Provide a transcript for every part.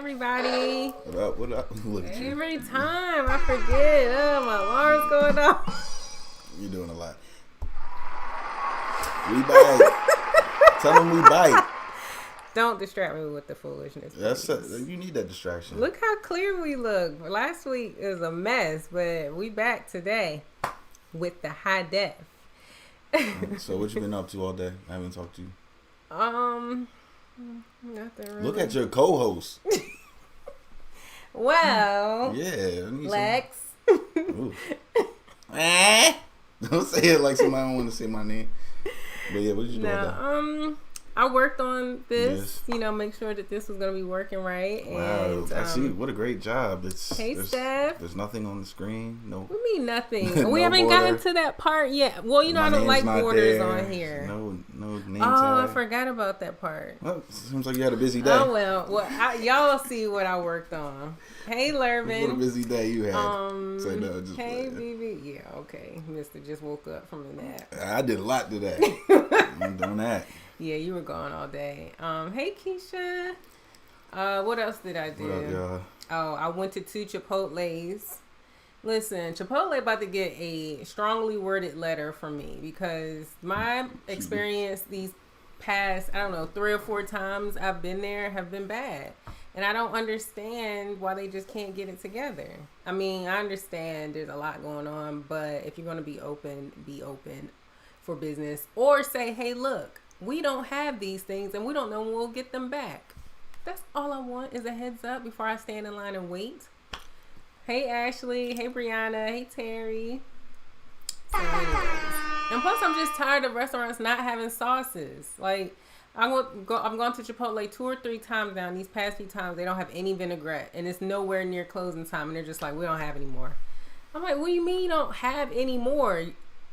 everybody. What up? What up? Look at you. Every time I forget. Oh, my alarm's going off. You're doing a lot. We bite. Tell them we bite. Don't distract me with the foolishness. You need that distraction. Look how clear we look. Last week was a mess, but we back today with the high def. So what you been up to all day? I haven't talked to you. Nothing really. Look at your co-host. Well, yeah, Lex. Don't say it like somebody don't want to say my name. But yeah, what did you do all day? I worked on this, make sure that this was going to be working right. Wow, and, I see. What a great job. Steph. There's nothing on the screen. No. What do you mean nothing? No we haven't border. gotten to that part yet. Well, I don't like borders on here. No name tag. I forgot about that part. Well, seems like you had a busy day. Oh, well y'all see what I worked on. Hey, Lervin. What a busy day you had. Say no, just hey, BB. Yeah, okay. Mister just woke up from a nap. I did a lot today. I'm doing that. Yeah, you were gone all day. Hey, Keisha. What else did I do? What up, y'all? Oh, I went to 2 Chipotles. Listen, Chipotle about to get a strongly worded letter from me because my experience these past, 3 or 4 times I've been there have been bad. And I don't understand why they just can't get it together. I mean, I understand there's a lot going on, but if you're going to be open for business or say, hey, look, we don't have these things and we don't know when we'll get them back. That's all I want is a heads up before I stand in line and wait. Hey, Ashley. Hey, Brianna. Hey, Terry. So anyways. And plus, I'm just tired of restaurants not having sauces. Like, I'm going to Chipotle 2 or 3 times now. And these past few times, they don't have any vinaigrette. And it's nowhere near closing time. And they're just like, we don't have any more. I'm like, what do you mean you don't have any more?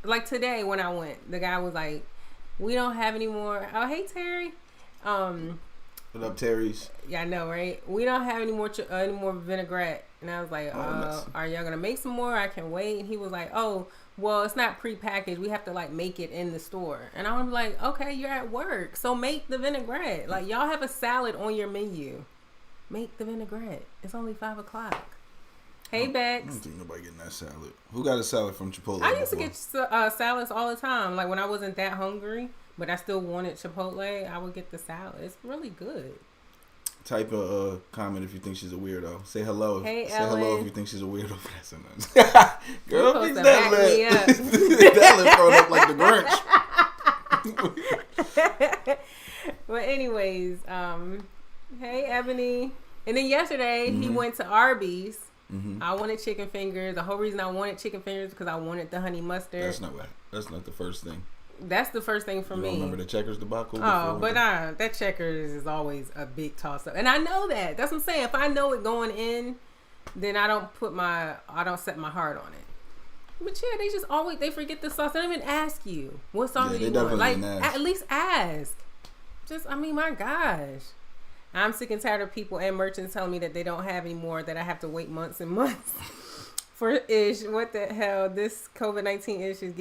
Like today when I went, the guy was like, we don't have any more. Oh, hey, Terry. What up, Terry's? Yeah, I know, right? We don't have any more vinaigrette. And I was like, are y'all going to make some more? I can wait. And he was like, oh, well, it's not prepackaged. We have to, make it in the store. And I was like, okay, you're at work. So make the vinaigrette. Like, y'all have a salad on your menu. Make the vinaigrette. It's only 5 o'clock. Hey, Bex. I don't think nobody getting that salad. Who got a salad from Chipotle? I used to get salads all the time. Like when I wasn't that hungry, but I still wanted Chipotle, I would get the salad. It's really good. Type a comment if you think she's a weirdo. Say hello. Hey, say Ellen. hello if you think she's a weirdo. Girl, fix that lip. That lip thrown up like the Grinch. But anyways, hey, Ebony. And then yesterday, he went to Arby's. Mm-hmm. I wanted chicken fingers. The whole reason I wanted chicken fingers because I wanted the honey mustard. That's not the first thing. That's the first thing for me. Remember the Checkers debacle? Oh, but that Checkers is always a big toss up, and I know that. That's what I'm saying. If I know it going in, then I don't set my heart on it. But yeah, they forget the sauce. They don't even ask you what sauce do you want. At least ask. My gosh. I'm sick and tired of people and merchants telling me that they don't have any more, that I have to wait months and months for ish. What the hell? This COVID-19 ish is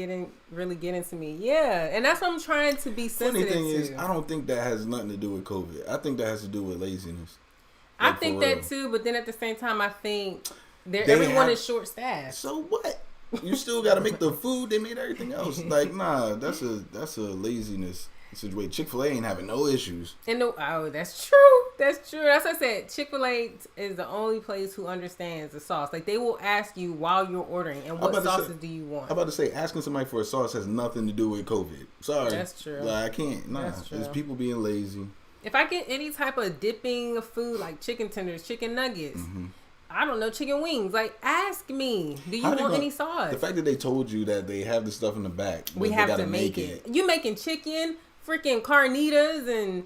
really getting to me. Yeah. And that's what I'm trying to be sensitive to. Funny thing is, I don't think that has nothing to do with COVID. I think that has to do with laziness. I think that too, but then at the same time, I think everyone is short staffed. So what? You still got to make the food. They made everything else. That's a laziness situation. Chick-fil-A ain't having no issues. That's true. That's true. That's what I said. Chick-fil-A is the only place who understands the sauce. Like, they will ask you while you're ordering, and what sauces do you want? I'm about to say, asking somebody for a sauce has nothing to do with COVID. Sorry. That's true. I can't. That's true. It's people being lazy. If I get any type of dipping of food, like chicken tenders, chicken nuggets, I don't know, chicken wings, ask me, do you want any sauce? The fact that they told you that they have the stuff in the back, we have to make it. You making chicken, freaking carnitas and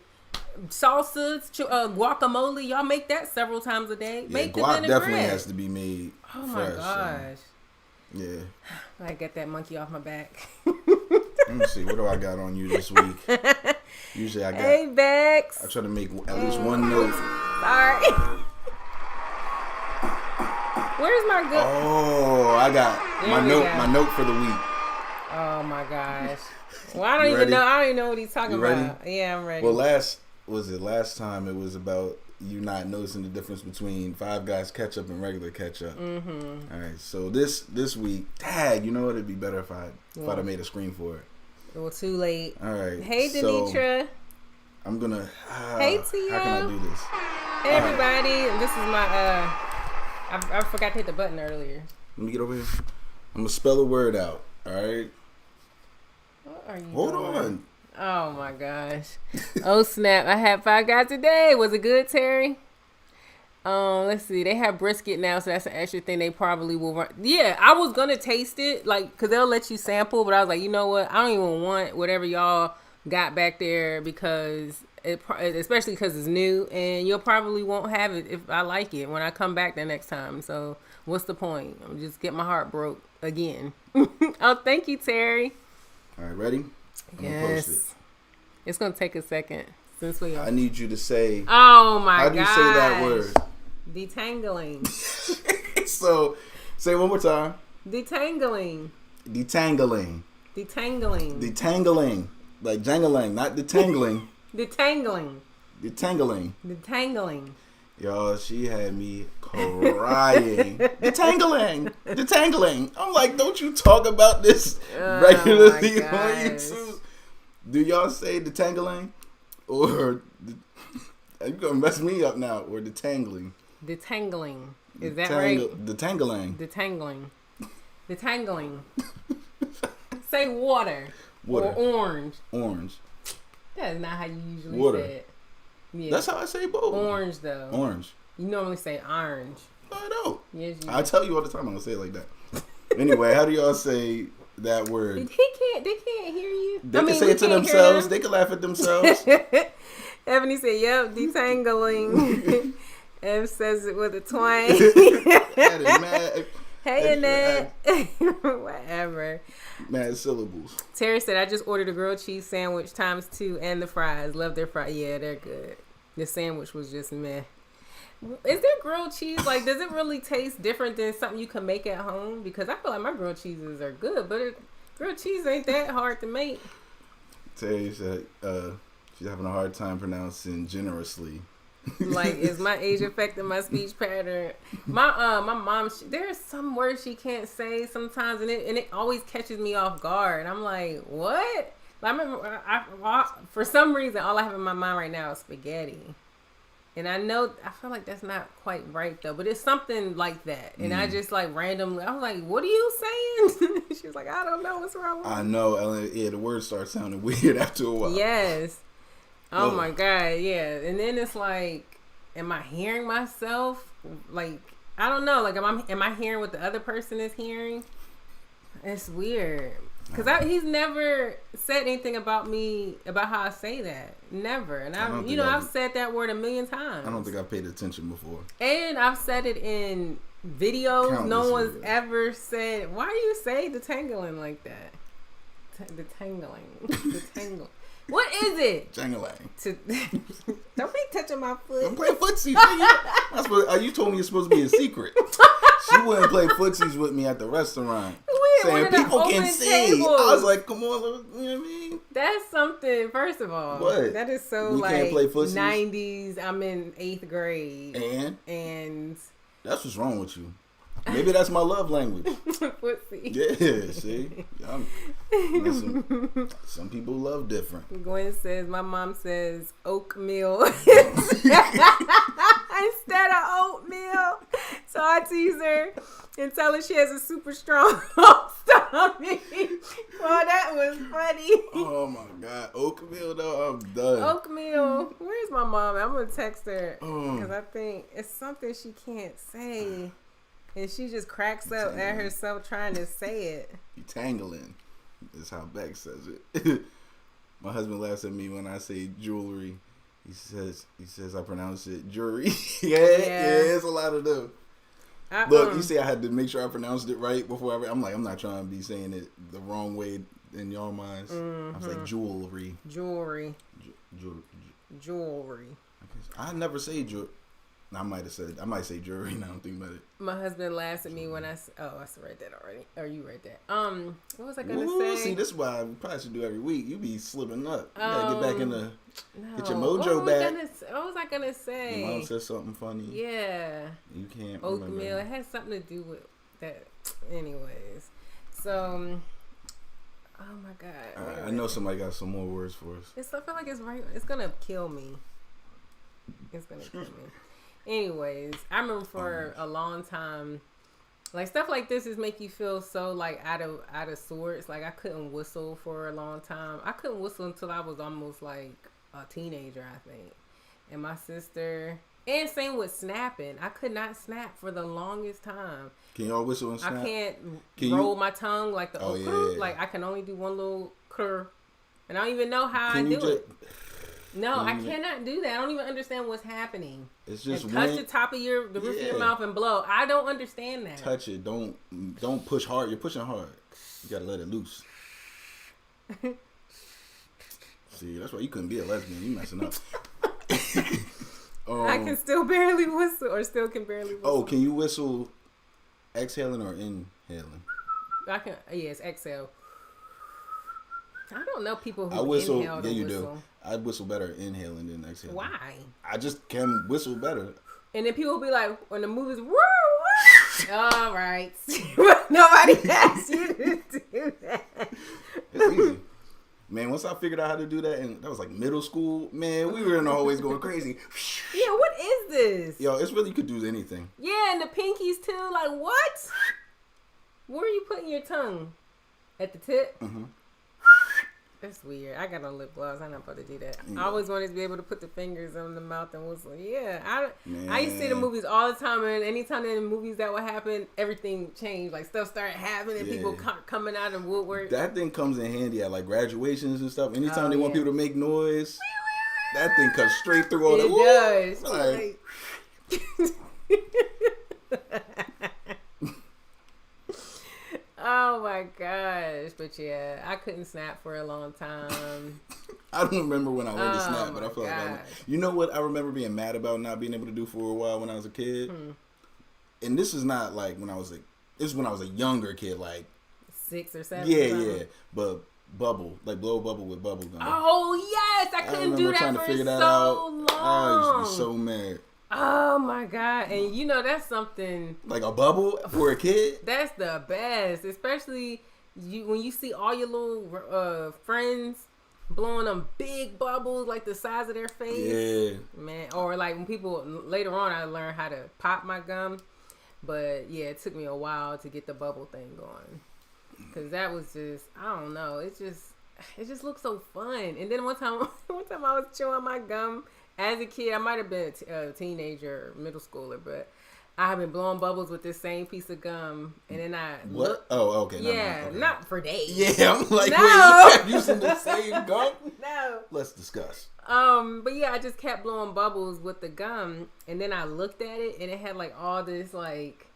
salsas, guacamole. Y'all make that several times a day. Yeah, make the guac vinaigrette. definitely has to be made. Oh fresh, my gosh. Yeah. I get that monkey off my back. Let me see. What do I got on you this week? Usually I got. Hey, Bex. I try to make at least one note. Sorry. Where's my good? Oh, I got my note. My note for the week. Oh my gosh. Well, I don't even know what he's talking about. Yeah, I'm ready. Well, last time it was about you not noticing the difference between Five Guys ketchup and regular ketchup. Mm-hmm. All right, so this week, tag, you know what? It'd be better if I'd have made a screen for it. Well, too late. All right. Hey, Denitra. So I'm gonna. Hey, Tia. How can I do this? Hey, everybody. This is my. I forgot to hit the button earlier. Let me get over here. I'm gonna spell a word out. All right. What are you Hold doing? on. Oh my gosh. Oh snap. I had Five Guys today. Was it good, Terry? Let's see. They have brisket now, so that's an extra thing they probably will run. Yeah, I was gonna taste it, like, cause they'll let you sample, but I was like, you know what? I don't even want whatever y'all got back there because especially because it's new, and you'll probably won't have it if I like it when I come back the next time. So what's the point? I'm just get my heart broke again. Oh, thank you, Terry. All right, ready? I'm gonna post it. It's gonna take a second since we are. I need you to say. Oh my god! How do you say that word? Detangling. So, say it one more time. Detangling. Detangling. Detangling. Detangling. Like jangling, not detangling. Detangling. Detangling. Detangling. Y'all, she had me crying. Detangling. Detangling. I'm like, don't you talk about this regularly on YouTube? Do y'all say detangling? Or you gonna mess me up now? Or detangling? Detangling. Is that right? Detangling. Detangling. Detangling. Say water. Water. Or orange. Orange. That is not how you usually Water. say it. Yeah. That's how I say both. Orange though. Orange. You normally say orange. No, I don't. Yes, you I tell you all the time I'm gonna say it like that. Anyway, how do y'all say that word? They can't hear you. They can say it to themselves. They can laugh at themselves. Ebony said, yep, detangling. Ev says it with a twang. That is mad. Hey, Annette. Whatever. Mad syllables. Terry said, I just ordered a grilled cheese sandwich ×2 and the fries. Love their fries. Yeah, they're good. The sandwich was just meh. Is there grilled cheese? Like, does it really taste different than something you can make at home? Because I feel like my grilled cheeses are good, but grilled cheese ain't that hard to make. Terry said she's having a hard time pronouncing generously. Like, is my age affecting my speech pattern? My mom, there's some words she can't say sometimes, and it always catches me off guard. I'm like, what? I remember, for some reason, all I have in my mind right now is spaghetti. And I feel like that's not quite right though, but it's something like that. And I just like randomly, I was like, what are you saying? She was like, I don't know what's wrong with I know, Ellen. Yeah, the words start sounding weird after a while. Yes. Oh my God. Yeah. And then it's like, am I hearing myself? Like, I don't know. Like, am I hearing what the other person is hearing? It's weird. Because he's never said anything about me, about how I say that. Never. And I've said that word 1,000,000 times. I don't think I've paid attention before. And I've said it in videos. Countless no one's videos. ever said, why do you say detangling like that? Detangling. Detangling. What is it? Jangling. Don't be touching my foot. I'm playing footsies. You told me it's supposed to be a secret. She wouldn't play footsies with me at the restaurant. Saying people can see. I was like, come on, you know what I mean? That's something, first of all. What? That is so We like can't play footsies? 90s. I'm in 8th grade. And that's what's wrong with you. Maybe that's my love language. Footsie. Yeah, see? Some people love different. Gwen says, my mom says oatmeal instead of oatmeal. So I tease her and tell her she has a super strong stomach. Well, that was funny. Oh my God. Oatmeal though, I'm done. Oatmeal. Where's my mom? I'm going to text her because I think it's something she can't say. And she just cracks up at herself trying to say it. Detangling is how Beck says it. My husband laughs at me when I say jewelry. He says I pronounce it jewelry. yeah, it's a lot of them. Look, you see I had to make sure I pronounced it right before I'm not trying to be saying it the wrong way in your minds. I was like jewelry. Jewelry. Jewelry. I never say jewelry. I might say jury. Now I'm thinking about it. My husband laughs at me when I read that already. Or you read that. What was I gonna say? See, this is why we probably should do every week. You be slipping up. You gotta get back in the get your what mojo back. What was I gonna say? Your mom said something funny. Yeah. You can't Oatmeal. remember. It has something to do with that. Anyways, so. Oh my God. Right, I know somebody got some more words for us. I feel like it's right. It's gonna kill me. It's gonna kill me. Anyways, I remember for a long time, like stuff like this is make you feel so like out of sorts. Like I couldn't whistle for a long time. I couldn't whistle until I was almost like a teenager, I think. And my sister, and same with snapping. I could not snap for the longest time. Can y'all whistle and snap? I can't roll my tongue like the yeah. Like I can only do one little curl, and I don't even know how I do it. No, I cannot do that. I don't even understand what's happening. It's just and touch the top of the roof of your mouth and blow. I don't understand that. Touch it. Don't push hard. You're pushing hard. You gotta let it loose. See, that's why you couldn't be a lesbian. You messing up. I can still barely whistle, or still can barely whistle. Oh, can you whistle exhaling or inhaling? I can. Yes, exhale. I don't know people who whistle. inhale Yeah, you whistle. do. I whistle better inhaling than exhaling. Why? I just can whistle better. And then people be like, when the movie's woo woo. All right, nobody asked you to do that. It's easy, man. Once I figured out how to do that, and that was like middle school, man, we were in the hallways going crazy. Yeah, what is this? Yo, it's really, you could do anything. Yeah, and the pinkies too. Like what? Where are you putting your tongue? At the tip? Mm-hmm. That's weird. I got no lip gloss. I'm not supposed to do that. Yeah. I always wanted to be able to put the fingers on the mouth and whistle. Yeah, I used to see the movies all the time, and anytime in the movies that would happen, everything changed. Like stuff started happening, and people coming out of woodwork. That thing comes in handy at like graduations and stuff. Anytime they want people to make noise, that thing cuts straight through all the. It does. Oh my gosh. But yeah, I couldn't snap for a long time. I don't remember when I learned to snap, but I feel like you know what I remember being mad about not being able to do for a while when I was a kid? And this is not like when I was this is when I was a younger kid, like 6 or 7. Yeah. But bubble, like blow a bubble with bubble gum. Oh yes, I couldn't do that for so long. I used to be so mad. Oh my God. And you know, that's something like a bubble for a kid. That's the best, especially when you see all your little friends blowing them big bubbles like the size of their face. Yeah, man. Or like when people later on, I learned how to pop my gum, but yeah, it took me a while to get the bubble thing going, because that was just, I don't know, it just looked so fun. And then one time I was chewing my gum. As a kid, I might have been a teenager, middle schooler, but I have been blowing bubbles with this same piece of gum, and then what? Oh, okay. Yeah, okay. Not for days. Yeah, I'm like, wait, you kept using the same gum? No. Let's discuss. But yeah, I just kept blowing bubbles with the gum, and then I looked at it, and it had like all this like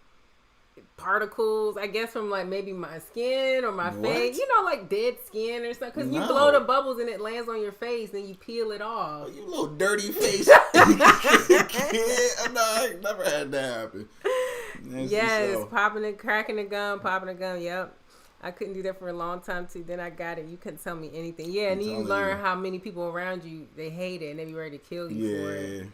particles, I guess from like maybe my skin or my face, you know, like dead skin or something, because you blow the bubbles and it lands on your face and you peel it off. Oh, you little dirty face. No, I never had that happen. Yes, popping and cracking the gum, yep. I couldn't do that for a long time too. Then I got it. You couldn't tell me anything. Yeah, and then you learn how many people around you, they hate it and they be ready to kill you for it.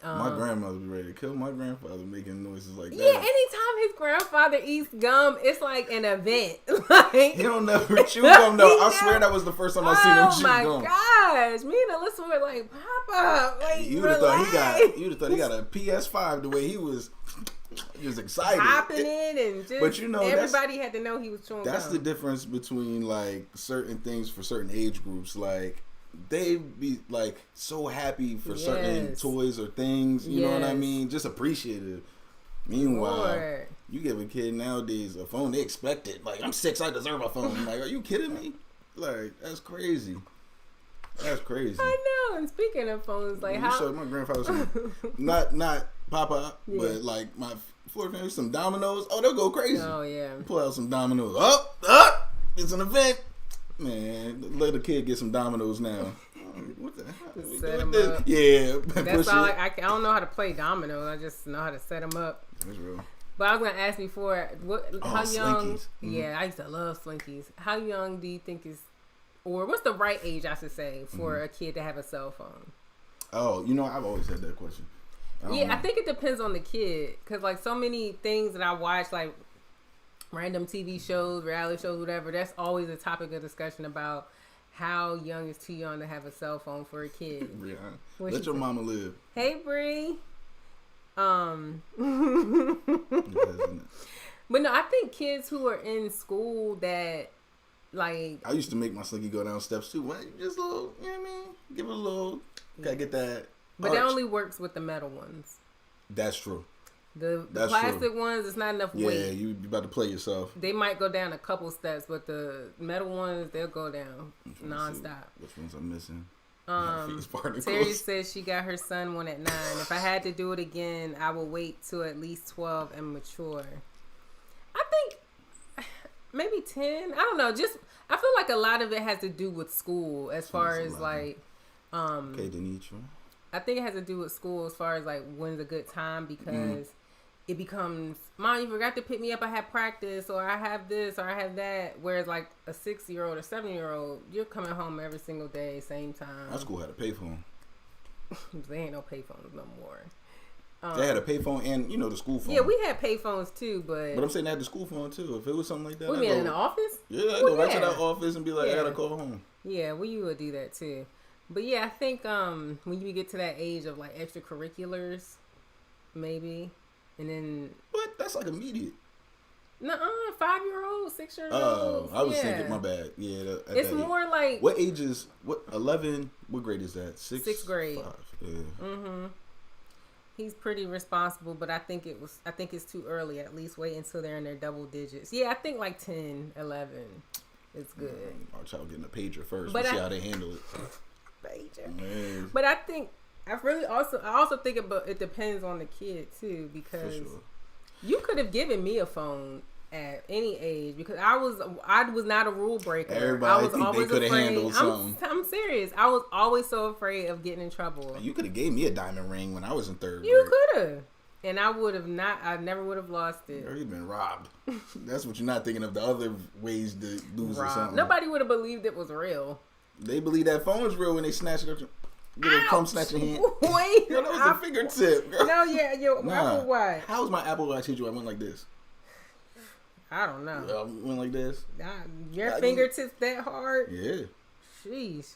My grandmother be ready to kill my grandfather making noises like that. Yeah, anytime his grandfather eats gum, it's like an event. Like, he don't never chew gum though. I swear that was the first time I seen him chew gum. Oh my gosh. Me and Alyssa were like, Papa, like, you'd have thought he got a PS5 the way he was excited. Popping it and just, but you know, everybody had to know he was chewing gum. That's the difference between like certain things for certain age groups. Like, they be like so happy for certain toys or things, you know what I mean? Just appreciative. Meanwhile, you give a kid nowadays a phone, they expect it. Like, I'm 6, I deserve a phone. Like, are you kidding me? Like, that's crazy. That's crazy. I know. And speaking of phones, like, how showed my grandfather not Papa, but like my Florida family, some dominoes. Oh, they'll go crazy. Oh yeah. Pull out some dominoes. Up. It's an event. Man, let a kid get some dominoes now. What the hell? Set them up. Yeah. That's all. I don't know how to play dominoes. I just know how to set them up. That's real. But I was gonna ask before, how young? Slinkies. Yeah, I used to love Slinkies. How young do you think is, or what's the right age, I should say, for a kid to have a cell phone? Oh, you know, I've always had that question. I think it depends on the kid, because like so many things that I watch, like random TV shows, reality shows, whatever. That's always a topic of discussion about how young is too young to have a cell phone for a kid. Let your mama live. Hey, Bree. But no, I think kids who are in school that like I used to make my Slinky go down steps too. Just a little, you know what I mean? Give it a little. Gotta get that. But that only works with the metal ones. That's true. The plastic ones, it's not enough weight. Yeah, you about to play yourself. They might go down a couple steps, but the metal ones, they'll go down nonstop. Which ones I'm missing? Terry says she got her son one at 9. If I had to do it again, I would wait till at least 12 and mature. I think maybe 10. I don't know. Just I feel like a lot of it has to do with school as far as like okay, Denitra. I think it has to do with school as far as like when's a good time, because it becomes, Mom, you forgot to pick me up, I have practice, or I have this, or I have that. Whereas like a 6-year-old or 7-year-old, you're coming home every single day, same time. My school had a payphone. There ain't no payphones no more. They had a payphone and, you know, the school phone. Yeah, we had payphones too, but I'm saying they had the school phone too. If it was something like that. What, you mean in the office? Yeah, I'd go right to that office and be like, I gotta call home. Yeah, we would do that too. But yeah, I think when you get to that age of like extracurriculars, maybe. And then what? That's like immediate. Nuh-uh, 5-year-old, 6-year-old. Oh, I was thinking, my bad. Yeah, it's more like what age is 11? What grade is that? Sixth grade. 5. Yeah. He's pretty responsible, but I think it's too early. At least wait until they're in their double digits. Yeah, I think like 10, 11 is good. Our child getting a pager first. But see how they handle it. Pager. Man. But I think I also think it depends on the kid too, because you could have given me a phone at any age, because I was not a rule breaker. Everybody I was always they could have handled something. I'm serious. I was always so afraid of getting in trouble. You could have gave me a diamond ring when I was in 3rd grade. You could have. And I would have not. I never would have lost it. You've been robbed. That's what you're not thinking of. The other ways to lose or something. Nobody would have believed it was real. They believe that phone's real when they snatch it up. Get a crumb snatching hand. Wait, girl, that was a fingertip. Girl. No, yeah, Apple Watch. How was my Apple Watch hit you? I went like this. I don't know. I went like this. Your fingertips that hard? Yeah. Sheesh.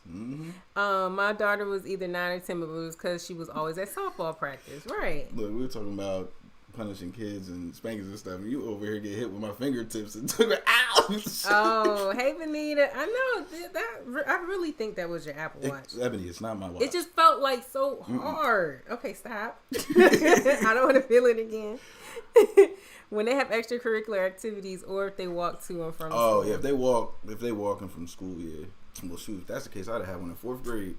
My daughter was either 9 or 10, but it was because she was always at softball practice, right? Look, we were talking about punishing kids and spankings and stuff, and you over here get hit with my fingertips and took it out. Oh, hey, Benita. I know that. I really think that was your Apple Watch. Ebony, it's not my watch. It just felt like so hard. Okay, stop. I don't want to feel it again. When they have extracurricular activities, or if they walk to and from school. Oh, yeah, if they walking from school, yeah. Well, shoot, if that's the case, I'd have had one in 4th grade.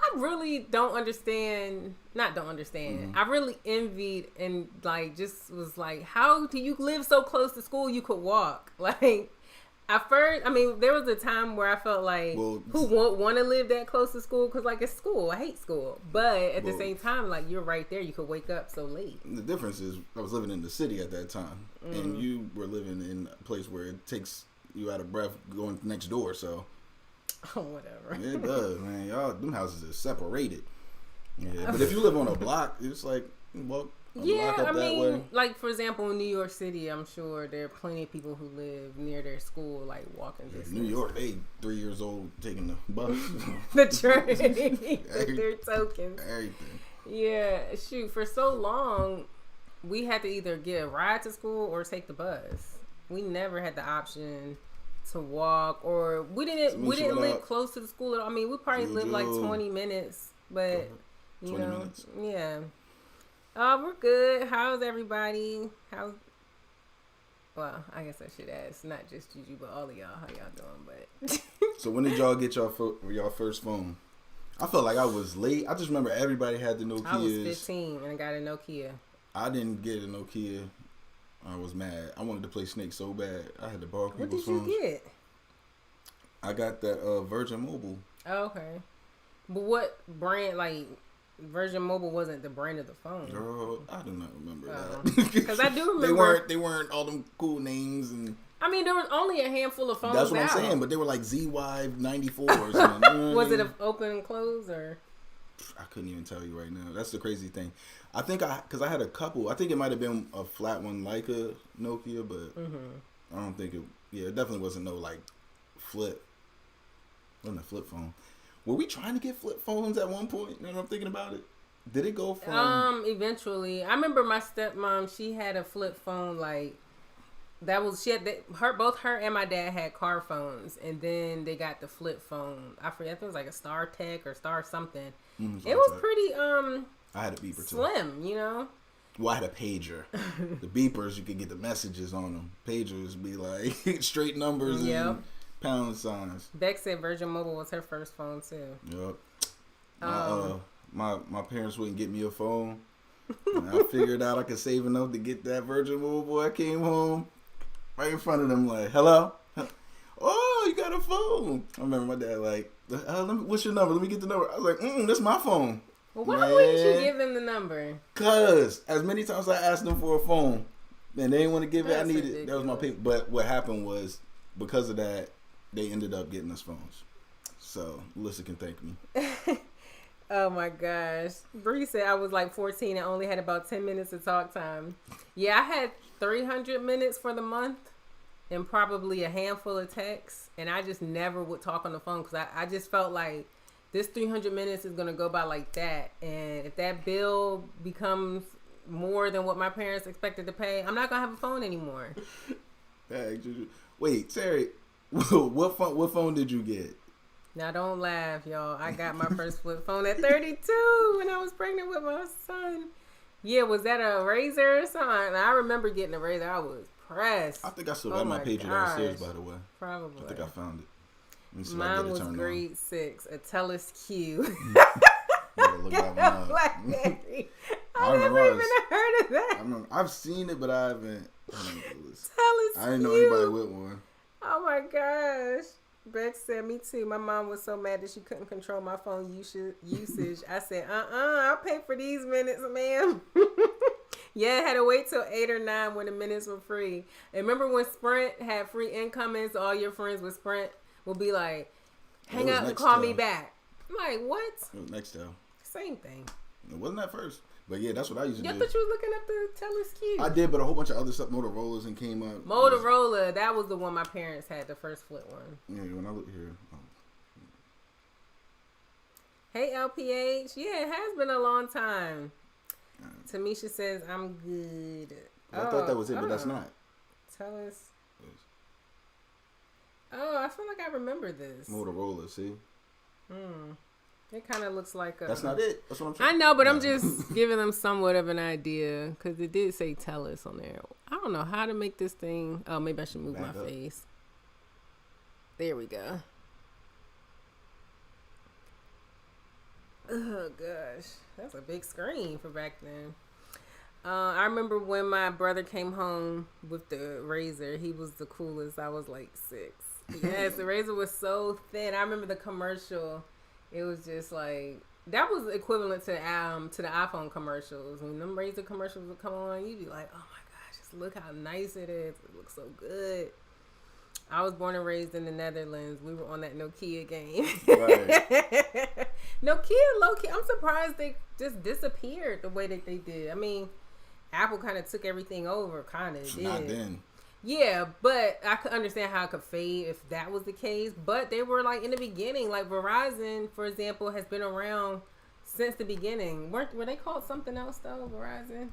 I really don't understand. Not don't understand. I really envied and like just was like, how do you live so close to school? You could walk. Like at first, I mean, there was a time where I felt like, who won't want to live that close to school? Because like it's school. I hate school. But at the same time, like you're right there. You could wake up so late. The difference is I was living in the city at that time, and you were living in a place where it takes you out of breath going next door. So. Oh, whatever. It does, man. Y'all, them houses are separated. Yeah, but if you live on a block, it's like walk a block up that way. Like for example, in New York City, I'm sure there are plenty of people who live near their school, like walking distance. New York, they 3 years old taking the bus, the train, with their tokens, everything. Yeah, shoot. For so long, we had to either get a ride to school or take the bus. We never had the option to walk, or we didn't live close to the school at all. I mean, we probably lived like 20 minutes, but you know, minutes. Yeah. We're good. How's everybody? Well, I guess I should ask not just Juju, but all of y'all. How y'all doing? But so when did y'all get y'all first phone? I felt like I was late. I just remember everybody had the Nokias. I was 15 and I got a Nokia. I didn't get a Nokia. I was mad. I wanted to play Snake so bad. I had to borrow people's phones. What did you get? I got that Virgin Mobile. Oh, okay. But what brand, like, Virgin Mobile wasn't the brand of the phone? Girl, I do not remember that. Because I do remember. They weren't all them cool names and... I mean, there was only a handful of phones. That's what I'm saying, but they were like ZY 94s. And, you know was it open and closed or? I couldn't even tell you right now. That's the crazy thing. I think because I had a couple. I think it might have been a flat one like a Nokia, but I don't think it. Yeah, it definitely wasn't no like flip. Wasn't a flip phone. Were we trying to get flip phones at one point? You know what I'm thinking about it? Did it go from? Eventually, I remember my stepmom. She had a flip phone like. That was both her and my dad had car phones, and then they got the flip phone. I forget if it was like a Star Tech or Star something. It was pretty I had a beeper slim, you know. Well, I had a pager. The beepers you could get the messages on them. Pagers be like straight numbers and pound signs. Beck said Virgin Mobile was her first phone too. Yep. My parents wouldn't get me a phone. And I figured out I could save enough to get that Virgin Mobile. Boy, I came home. Right in front of them, like, hello? Oh, you got a phone. I remember my dad, like, what's your number? Let me get the number. I was like, that's my phone. Well, why wouldn't you give them the number? Because as many times I asked them for a phone, and they didn't want to give it, I needed it. That was my paper. But what happened was, because of that, they ended up getting us phones. So, Alyssa can thank me. Oh my gosh. Bree said I was like 14 and only had about 10 minutes of talk time. Yeah, I had 300 minutes for the month and probably a handful of texts. And I just never would talk on the phone because I just felt like this 300 minutes is going to go by like that. And if that bill becomes more than what my parents expected to pay, I'm not going to have a phone anymore. Wait, Terry, what phone did you get? Now don't laugh, y'all. I got my first flip phone at 32 when I was pregnant with my son. Yeah, was that a Razor or something? I remember getting a Razor. I was pressed. I think I still got my pager downstairs, by the way. Probably. I think I found it. Mine was grade 6, a Telus Q. Blackberry. I never even heard of that. I've seen it, but I haven't. Telus I didn't know anybody with one. Oh my gosh. Beck said, me too. My mom was so mad that she couldn't control my phone usage. I said, I'll pay for these minutes, ma'am. Yeah, I had to wait till 8 or 9 when the minutes were free. And remember when Sprint had free incoming, so all your friends with Sprint would be like, hang up and call me back. I'm like, what? It was Nextel. Same thing. It wasn't that first. But yeah, that's what I used to do. I thought you was looking up the Telus Q. I did, but a whole bunch of other stuff, Motorola's and came up. Motorola, that was the one my parents had, the first flip one. Yeah, when I look here. Hey, LPH. Yeah, it has been a long time. Tamisha says, I'm good. I thought that was it, but that's not. Telus. Oh, I feel like I remember this. Motorola, see? It kind of looks like a... That's not it. That's what I'm saying. I know, but I'm just giving them somewhat of an idea because it did say Telus on there. I don't know how to make this thing... Oh, maybe I should move my face. There we go. Oh, gosh. That's a big screen for back then. I remember when my brother came home with the Razor. He was the coolest. I was like 6. Yes, the Razor was so thin. I remember the commercial... It was just like, that was equivalent to the iPhone commercials. When them Razor commercials would come on, you'd be like, oh my gosh, just look how nice it is. It looks so good. I was born and raised in the Netherlands. We were on that Nokia game. Right. Nokia, low-key, I'm surprised they just disappeared the way that they did. I mean, Apple kind of took everything over, kind of did. Not then. Yeah, but I could understand how it could fade if that was the case. But they were like in the beginning, like Verizon, for example, has been around since the beginning. Were they called something else though? Verizon.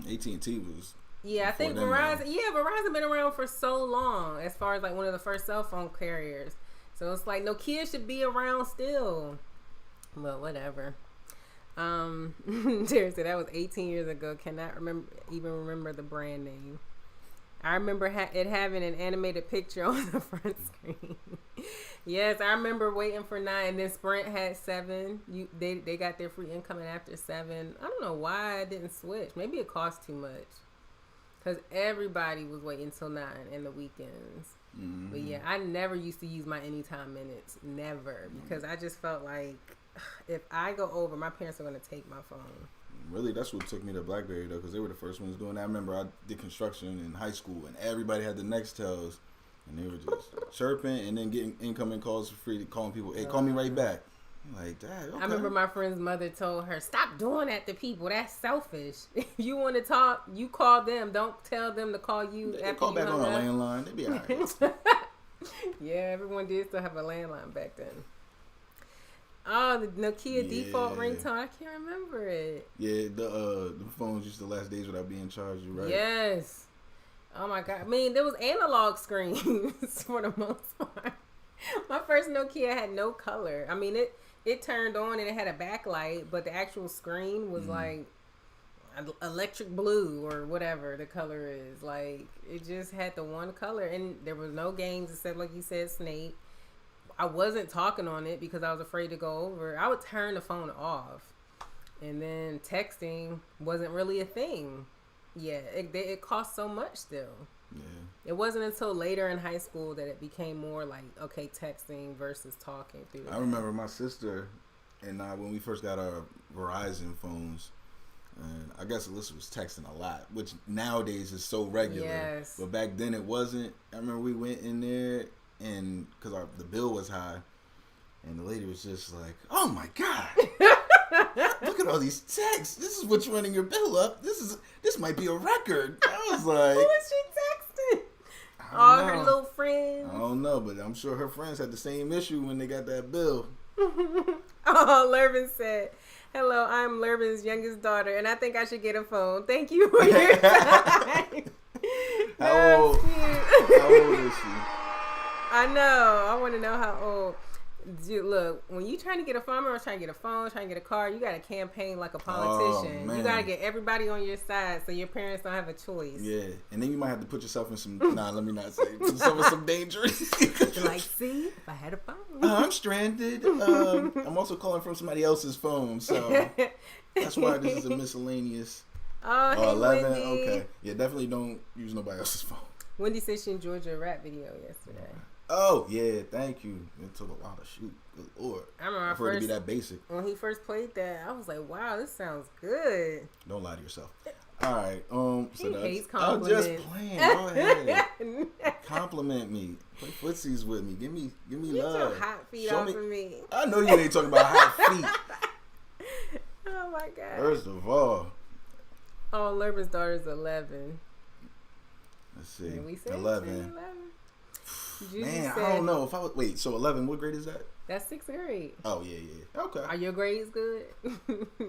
AT&T was. Yeah, I think Verizon. Yeah, Verizon been around for so long as far as like one of the first cell phone carriers. So it's like Nokia should be around still. But whatever. Terry said that was 18 years ago. Cannot remember the brand name. I remember it having an animated picture on the front screen. Yes, I remember waiting for 9, and then Sprint had 7. They got their free incoming after 7. I don't know why I didn't switch. Maybe it cost too much. Because everybody was waiting till 9 in the weekends. Mm-hmm. But yeah, I never used to use my anytime minutes. Never. Because I just felt like if I go over, my parents are going to take my phone. Really, that's what took me to BlackBerry, though, because they were the first ones doing that. I remember I did construction in high school, and everybody had the Nextels, and they were just chirping and then getting incoming calls for free, calling people, hey, call me right back. I'm like, Dad, okay. I remember my friend's mother told her, stop doing that to people. That's selfish. If you want to talk, you call them. Don't tell them to call you they after call you back on a up. landline. They be all right. Yeah, everyone did still have a landline back then. Oh, the Nokia default ringtone. I can't remember it. Yeah, the phones used to last days without being charged. You're right. Yes. Oh my God. I mean, there was analog screens for the most part. My first Nokia had no color. I mean, it turned on and it had a backlight, but the actual screen was like electric blue or whatever the color is. Like, it just had the one color, and there was no games except, like you said, Snake. I wasn't talking on it because I was afraid to go over. I would turn the phone off, and then texting wasn't really a thing. Yeah, it cost so much still. Yeah. It wasn't until later in high school that it became more like, okay, texting versus talking through. I remember my sister and I, when we first got our Verizon phones, and I guess Alyssa was texting a lot, which nowadays is so regular. Yes. But back then it wasn't. I remember we went in there, and because the bill was high, and the lady was just like, "Oh my God, look at all these texts. This is what's running your bill up. This might be a record." I was like, who is she texting? All her little friends. I don't know, but I'm sure her friends had the same issue when they got that bill. Oh, Lervin said, "Hello, I'm Lervin's youngest daughter, and I think I should get a phone. Thank you for your time." How old is she? I know. I want to know how old. Dude, look, when you trying to get a phone, or trying to get a phone, trying to get a car, you got to campaign like a politician. You got to get everybody on your side so your parents don't have a choice. Yeah, and then you might have to put yourself in some. Let me not say. Put yourself in some danger. Like, see, if I had a phone, I'm stranded. I'm also calling from somebody else's phone, so that's why this is a miscellaneous. Oh, hey, 11. Wendy. Okay, yeah, definitely don't use nobody else's phone. Wendy said she enjoyed your rap video yesterday. Oh, yeah, thank you. It took a lot of shoot. Good Lord. I remember for it to be that basic. When he first played that, I was like, wow, this sounds good. Don't lie to yourself. All right. He hates compliments. I'm just playing. Go ahead. Compliment me. Play footsies with me. Give me Get love. your hot feet off of me. I know you ain't talking about hot feet. Oh, my God. First of all. Oh, Lervin's daughter's 11. Let's see. And we said 11. Man, said, I don't know if I would wait. So 11, what grade is that? That's 6th grade. Oh yeah. Okay. Are your grades good?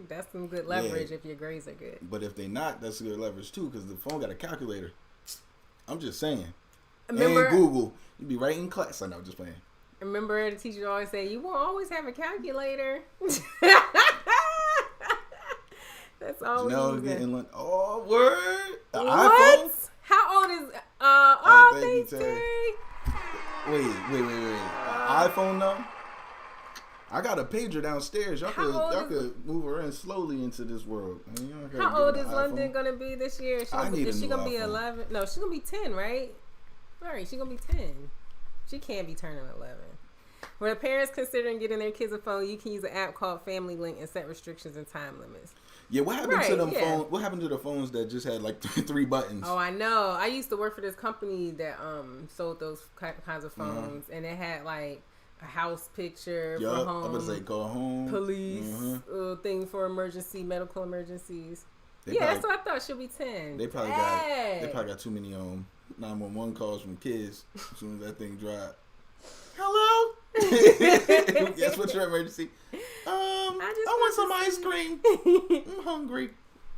That's some good leverage if your grades are good. But if they not, that's good leverage too, because the phone got a calculator. I'm just saying. Remember, and Google, you be right in class. I know, just playing. Remember, the teacher always say, "You won't always have a calculator." That's all. Getting oh, word. The what? iPhone? How old is? Thanks, Terry. Wait. iPhone though? I got a pager downstairs. Y'all could move her in slowly into this world. How old is London gonna be this year? Is she gonna be 11? No, she's gonna be 10, right? Right, she's gonna be 10. She can't be turning 11. When the parents considering getting their kids a phone, you can use an app called Family Link and set restrictions and time limits. Yeah, what happened to them phones? What happened to the phones that just had like three buttons? Oh, I know. I used to work for this company that sold those kinds of phones, and it had like a house picture for home. I was say call home, police, thing for medical emergencies. That's what I thought. She'll be 10. They probably got too many 911 calls from kids as soon as that thing dropped. Hello. Guess what's your emergency? I want some ice cream. I'm hungry.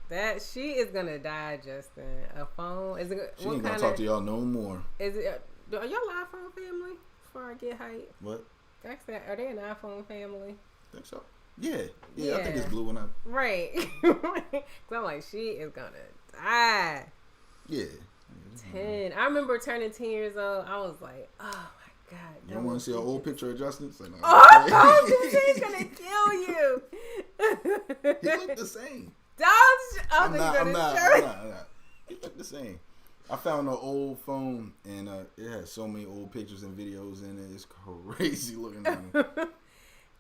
That she is gonna die, Justin. A phone is it? She ain't gonna talk to y'all no more. Is it? Are y'all an iPhone family? Before I get hype. What? Are they an iPhone family? I think so. Yeah. I think it's blue when I. Right. Cause I'm like, she is gonna die. Yeah. 10. I remember turning 10 years old. I was like, oh. God, you don't want to see an old picture of Justin? So no. He's gonna kill you. He looked the same. I'm not. It looked the same. I found an old phone, and it has so many old pictures and videos in it. It's crazy looking at it.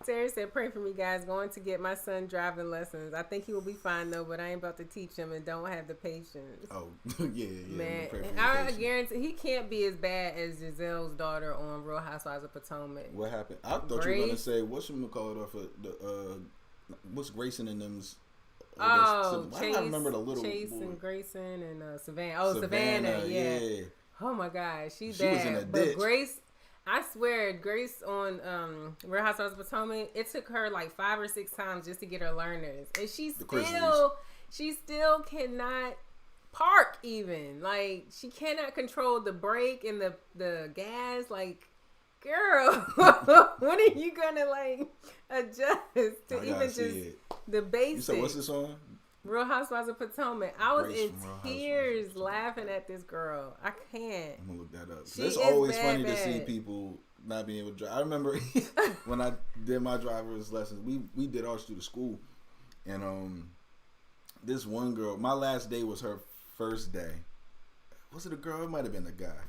Terry said, pray for me, guys. Going to get my son driving lessons. I think he will be fine, though, but I ain't about to teach him and don't have the patience. Oh, yeah. Man, I guarantee he can't be as bad as Giselle's daughter on Real Housewives of Potomac. What happened? I thought you were going to say, whatchamacallit off of the, what's Grayson and them's? Oh, Chase, I remember the little Chase boy. and Grayson and Savannah. Oh, Savannah, yeah. Oh, my gosh. She bad. Was in a but ditch. Grace... I swear, Grace on Real Housewives of Potomac, it took her like 5 or 6 times just to get her learners, and she still cannot park even. Like, she cannot control the brake and the gas. Like, girl, when are you gonna like adjust to even just the basics? You said, what's this on? Real Housewives of Potomac. I was in tears laughing at this girl. I can't. I'm gonna look that up. It's always funny to see people not being able to drive. I remember when I did my driver's lessons, we did ours through the school, and this one girl, my last day was her first day. Was it a girl? It might have been a guy.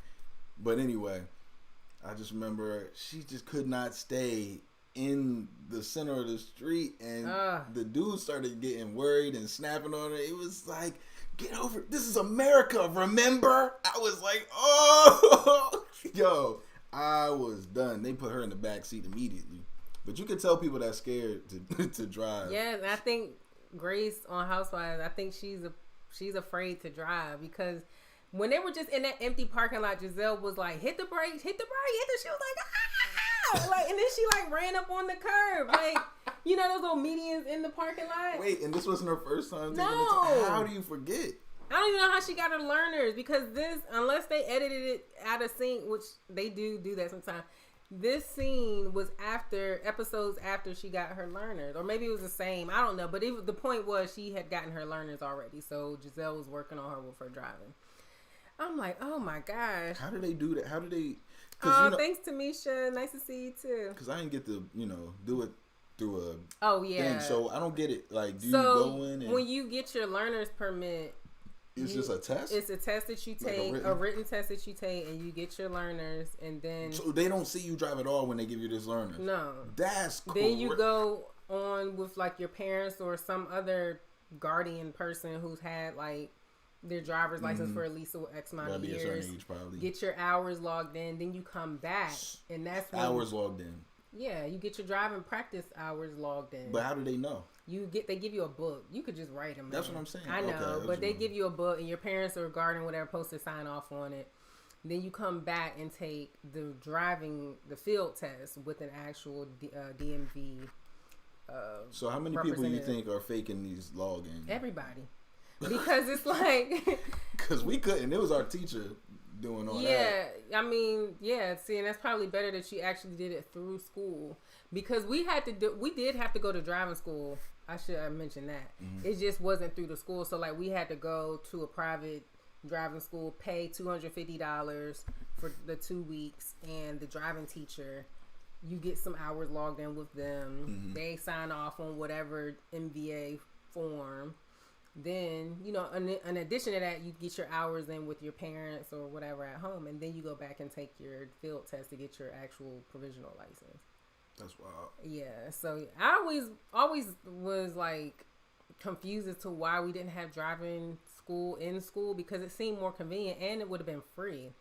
But anyway, I just remember she just could not stay in the center of the street, and the dude started getting worried and snapping on her. It was like, get over it. This is America, remember? I was like, oh, yo, I was done. They put her in the back seat immediately. But you could tell people that's scared to drive. Yeah, I think Grace on Housewives, I think she's afraid to drive, because when they were just in that empty parking lot, Giselle was like, hit the brakes, hit the brakes. She was like, like, and then she like ran up on the curb, like, you know those little medians in the parking lot. Wait, and this wasn't her first time taking No. How do you forget? I don't even know how she got her learners, because this, unless they edited it out of sync, which they do that sometimes. This scene was episodes after she got her learners, or maybe it was the same. I don't know, but the point was she had gotten her learners already, so Giselle was working on her with her driving. I'm like, oh my gosh. How do they do that? How do they? Thanks to Misha. Nice to see you too. Because I didn't get to, do it through a thing, so I don't get it. Like, do you go in and when you get your learner's permit, it's just a test? It's a test that you take, like a written test that you take, and you get your learners, and then... So they don't see you drive at all when they give you this learner? No. That's cool. Then you go on with, like, your parents or some other guardian person who's had, like, their driver's license for at least X amount of years. A certain age, probably. Get your hours logged in, then you come back, and that's when... Hours logged in. Yeah, you get your driving practice hours logged in. But how do they know? They give you a book. You could just write them. That's what I'm saying. I know, but they give you a book, and your parents or guardian, whatever, supposed to sign off on it. Then you come back and take the field test with an actual DMV. So how many people you think are faking these logins? Everybody, because it's like because we couldn't. It was our teacher doing all that. Yeah, I mean, yeah. See, and that's probably better that she actually did it through school, because we did have to go to driving school. I should have mentioned that. Mm-hmm. It just wasn't through the school, so like we had to go to a private driving school, pay $250 for the 2 weeks, and the driving teacher, you get some hours logged in with them. Mm-hmm. They sign off on whatever MVA form. Then, in addition to that, you get your hours in with your parents or whatever at home, and then you go back and take your field test to get your actual provisional license. That's wild. Yeah, so I always was like confused as to why we didn't have driving school in school, because it seemed more convenient and it would have been free.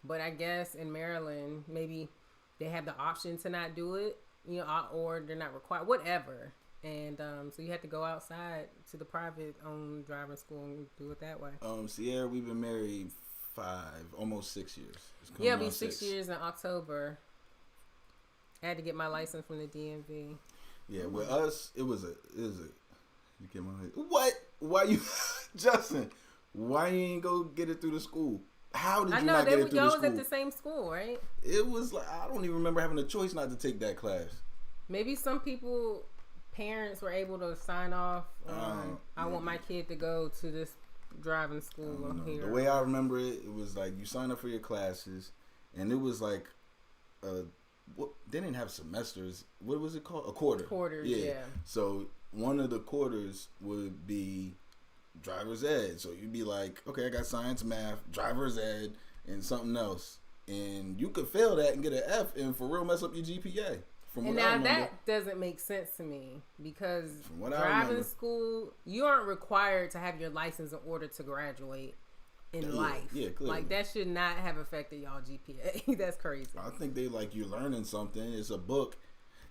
But I guess in Maryland, maybe they have the option to not do it, or they're not required, whatever. And so you have to go outside to the private owned driving school and do it that way. Sierra, we've been married almost 6 years. Yeah, it'll be 6 years in October. I had to get my license from the DMV. Yeah, with us, it was a. You came on. What? Why you, Justin? Why you ain't go get it through the school? How did you not get it through the school? Y'all was at the same school, right? It was like, I don't even remember having a choice not to take that class. Maybe some parents were able to sign off. I want my kid to go to this driving school here. The way I remember it, it was like you sign up for your classes, and it was like, they didn't have semesters. What was it called? A quarter. Quarters, yeah. So one of the quarters would be driver's ed. So you'd be like, okay, I got science, math, driver's ed, and something else. And you could fail that and get an F and for real mess up your GPA. And now that doesn't make sense to me because driving school, you aren't required to have your license in order to graduate in life. Yeah, clearly. Like that should not have affected y'all GPA. That's crazy. I think they like you're learning something. It's a book.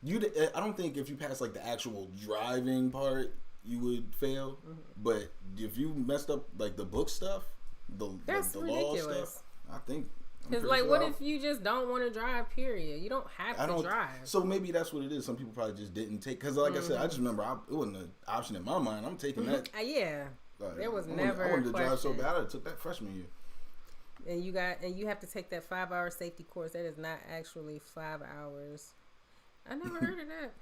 I don't think if you pass like the actual driving part, you would fail. Mm-hmm. But if you messed up like the book stuff, the law stuff, I think. Because, like, what if you just don't want to drive, period? You don't have to drive. So maybe that's what it is. Some people probably just didn't take. Because, like I said, I just remember it wasn't an option in my mind. I'm taking that. Yeah. Like, there was never I wanted to drive so bad. I took that freshman year. And you have to take that 5-hour safety course. That is not actually 5 hours. I never heard of that.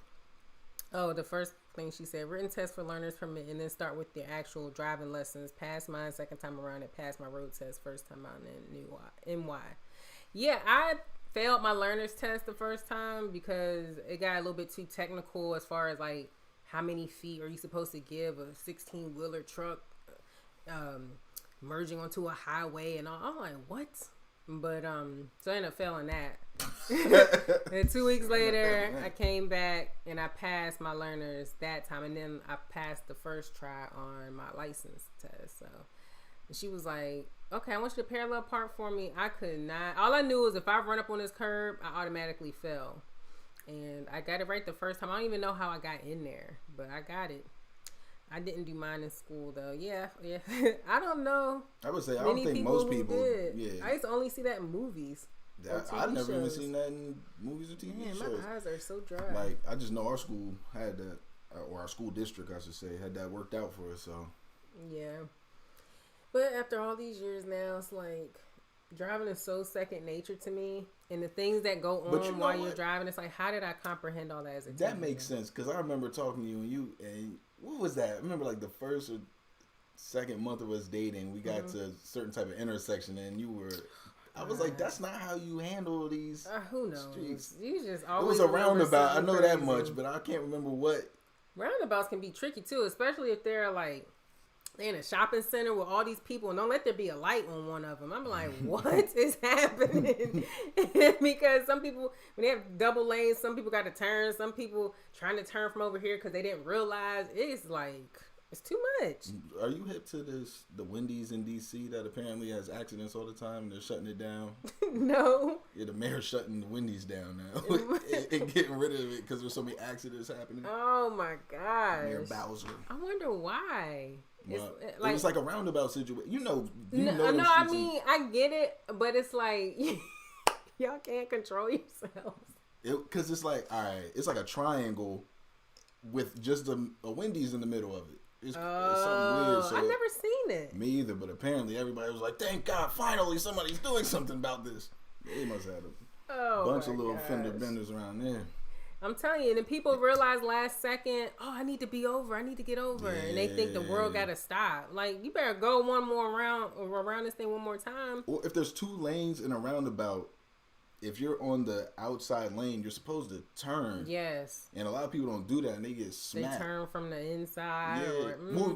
Oh, the first thing she said, written test for learner's permit, and then start with the actual driving lessons. Passed mine second time around and passed my road test first time out in NY. Yeah, I failed my learner's test the first time because it got a little bit too technical as far as like how many feet are you supposed to give a 16-wheeler truck merging onto a highway and all. I'm like, what? But so I ended up failing that. And 2 weeks later, I came back and I passed my learners that time, and then I passed the first try on my license test. So and she was like, "Okay, I want you to parallel park for me." I could not. All I knew was if I run up on this curb, I automatically fell, and I got it right the first time. I don't even know how I got in there, but I got it. I didn't do mine in school though. Yeah. I don't know. I would say I don't think most people did. Yeah. I used to only see that in movies. I've never even seen that in movies or TV shows. My eyes are so dry. Like I just know our school had that, or our school district, I should say, had that worked out for us. So yeah. But after all these years now, it's like driving is so second nature to me, and the things that go on while you're driving, it's like, how did I comprehend all that as a teenager? That makes sense because I remember talking to you and what was that? I remember like the first or second month of us dating, we got to a certain type of intersection, and you were. I was like, that's not how you handle these who knows? Streets. You just always. It was a roundabout. I know that much, but I can't remember what. Roundabouts can be tricky too, especially if they're like in a shopping center with all these people, and don't let there be a light on one of them. I'm like, what is happening? Because some people, when they have double lanes, some people got to turn. Some people trying to turn from over here because they didn't realize. It's like, it's too much. Are you hip to the Wendy's in DC that apparently has accidents all the time and they're shutting it down? No. Yeah, the mayor's shutting the Wendy's down now and getting rid of it because there's so many accidents happening. Oh my gosh. Mayor Bowser. I wonder why. Well, it was like a roundabout situation. No, I mean, I get it, but it's like y'all can't control yourselves. Because it's like, all right, it's like a triangle with just a Wendy's in the middle of it. It's something weird. So I've never seen it. Me either, but apparently everybody was like, thank God, finally somebody's doing something about this. They must have a bunch of little fender benders around there. I'm telling you, and then people realize last second, I need to be over. I need to get over. Yeah. And they think the world got to stop. Like, you better go one more round around this thing one more time. Or if there's 2 lanes in a roundabout, if you're on the outside lane, you're supposed to turn. Yes. And a lot of people don't do that, and they get smacked. They turn from the inside.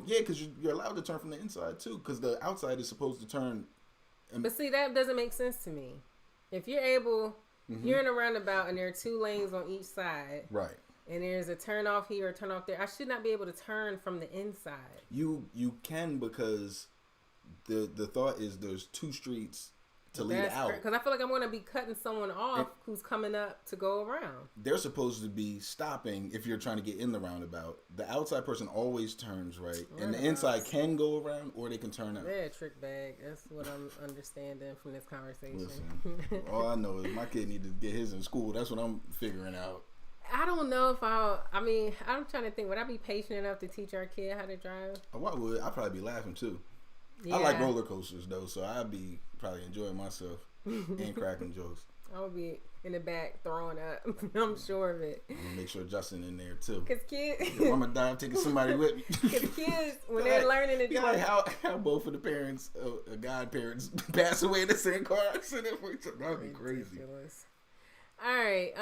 Yeah, because you're allowed to turn from the inside, too, because the outside is supposed to turn. But see, that doesn't make sense to me. If you're able... You're in a roundabout and there are 2 lanes on each side. Right. And there's a turn off here or turn off there. I should not be able to turn from the inside. You can because the thought is there's 2 streets to lead out. Because I feel like I'm going to be cutting someone off who's coming up to go around. They're supposed to be stopping if you're trying to get in the roundabout. The outside person always turns right. And the inside can go around or they can turn out. They're a trick bag. That's what I'm understanding from this conversation. Listen, all I know is my kid needs to get his in school. That's what I'm figuring out. I don't know if I'm trying to think, would I be patient enough to teach our kid how to drive? Oh, I would. I'd probably be laughing too. Yeah. I like roller coasters though, so I'd be probably enjoying myself and cracking jokes. I would be in the back throwing up. I'm sure of it. I'm gonna make sure Justin in there too. Cause kids, I'm gonna die taking somebody with me. Cause kids, when they're learning to drive, like how both of the parents, godparents, pass away in the same car accident for each other. That'd be crazy. All right.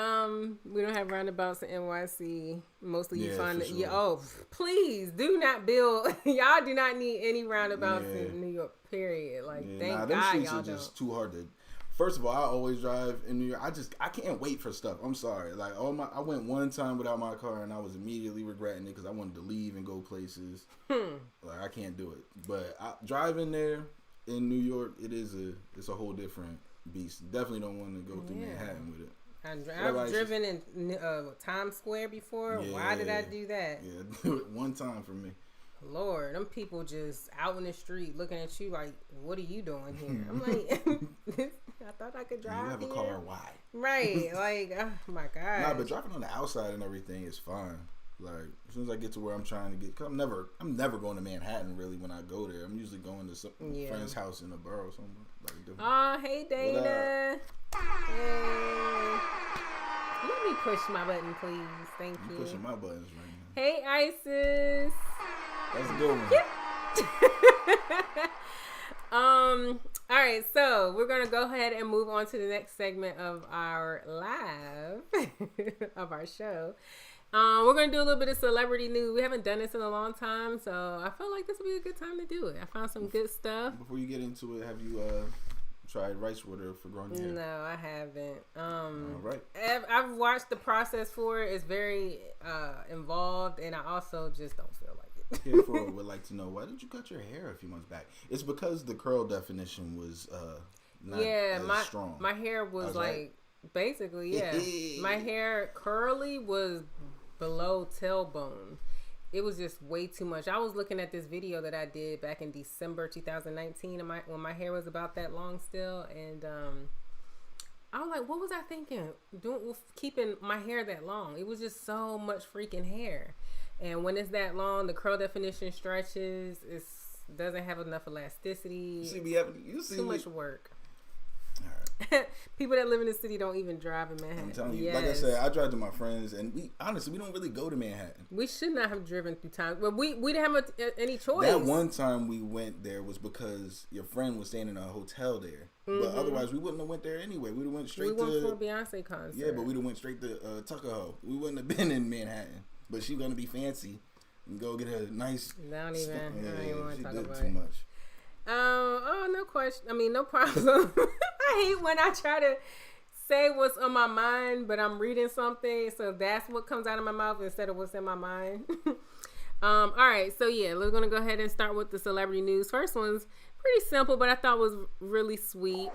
We don't have roundabouts in NYC. Mostly you find it. Sure. Yeah. Oh, please do not build. Y'all do not need any roundabouts in New York. Period. Like, thank God streets y'all are just don't. too hard to. First of all, I always drive in New York. I can't wait for stuff. I'm sorry. Like I went one time without my car and I was immediately regretting it because I wanted to leave and go places. Like I can't do it. But driving there in New York, it's a whole different beast. Definitely don't want to go through Manhattan with it. I've driven in Times Square before. Yeah, why did I do that? Yeah, do it one time for me. Lord, them people just out in the street looking at you like, what are you doing here? I'm like, I thought I could drive. You have here. A car, why? Right, like, oh my God. Nah, but driving on the outside and everything is fine. Like as soon as I get to where I'm trying to get, cause I'm never going to Manhattan really when I go there. I'm usually going to some friend's house in the borough somewhere. Like oh, hey Dana. Hey. Let me push my button, please. Thank you. Pushing my buttons right now. Hey Isis. That's a good one. All right, so we're gonna go ahead and move on to the next segment of our live of our show. We're gonna do a little bit of celebrity news. We haven't done this in a long time, so I felt like this would be a good time to do it. I found some good stuff. Before you get into it, have you tried rice water for growing your hair? No, I haven't. All right. I've watched the process for it. It's very involved, and I also just don't feel like it. Careful would like to know, why did you cut your hair a few months back? It's because the curl definition was not as strong. My hair was like right. Basically, yeah. My hair curly was below tailbone. It was just way too much. I was looking at this video that I did back in December 2019 and when my hair was about that long still, and I was like, what was I thinking keeping my hair that long? It was just so much freaking hair. And when it's that long, the curl definition stretches. It doesn't have enough elasticity. You see too much work. All right. People that live in the city don't even drive in Manhattan. I'm telling you, like I said, I drive to my friends, and we don't really go to Manhattan. We should not have driven through town, but we didn't have any choice. That one time we went there was because your friend was staying in a hotel there. Mm-hmm. But otherwise, we wouldn't have went there anyway. We would have went straight to... We went for a Beyonce concert. Yeah, but we would have went straight to Tuckahoe. We wouldn't have been in Manhattan. But she's going to be fancy and go get a nice... I don't even want to talk about it. She did too much. No question. I mean, no problem. I hate when I try to say what's on my mind, but I'm reading something, so that's what comes out of my mouth instead of what's in my mind. All right, so yeah, we're gonna go ahead and start with the celebrity news. First one's pretty simple, but I thought was really sweet.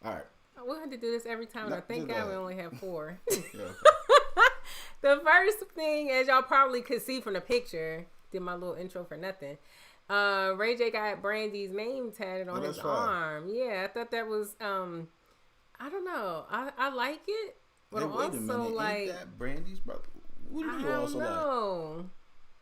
All right. We'll have to do this every time. I thank God we only have 4. Yeah, okay. The first thing, as y'all probably could see from the picture, did my little intro for nothing. Ray J got Brandy's name tatted on his arm. Yeah, I thought that was, I don't know. I like it, but hey, wait a minute. like, ain't that Brandy's brother? What do you also like?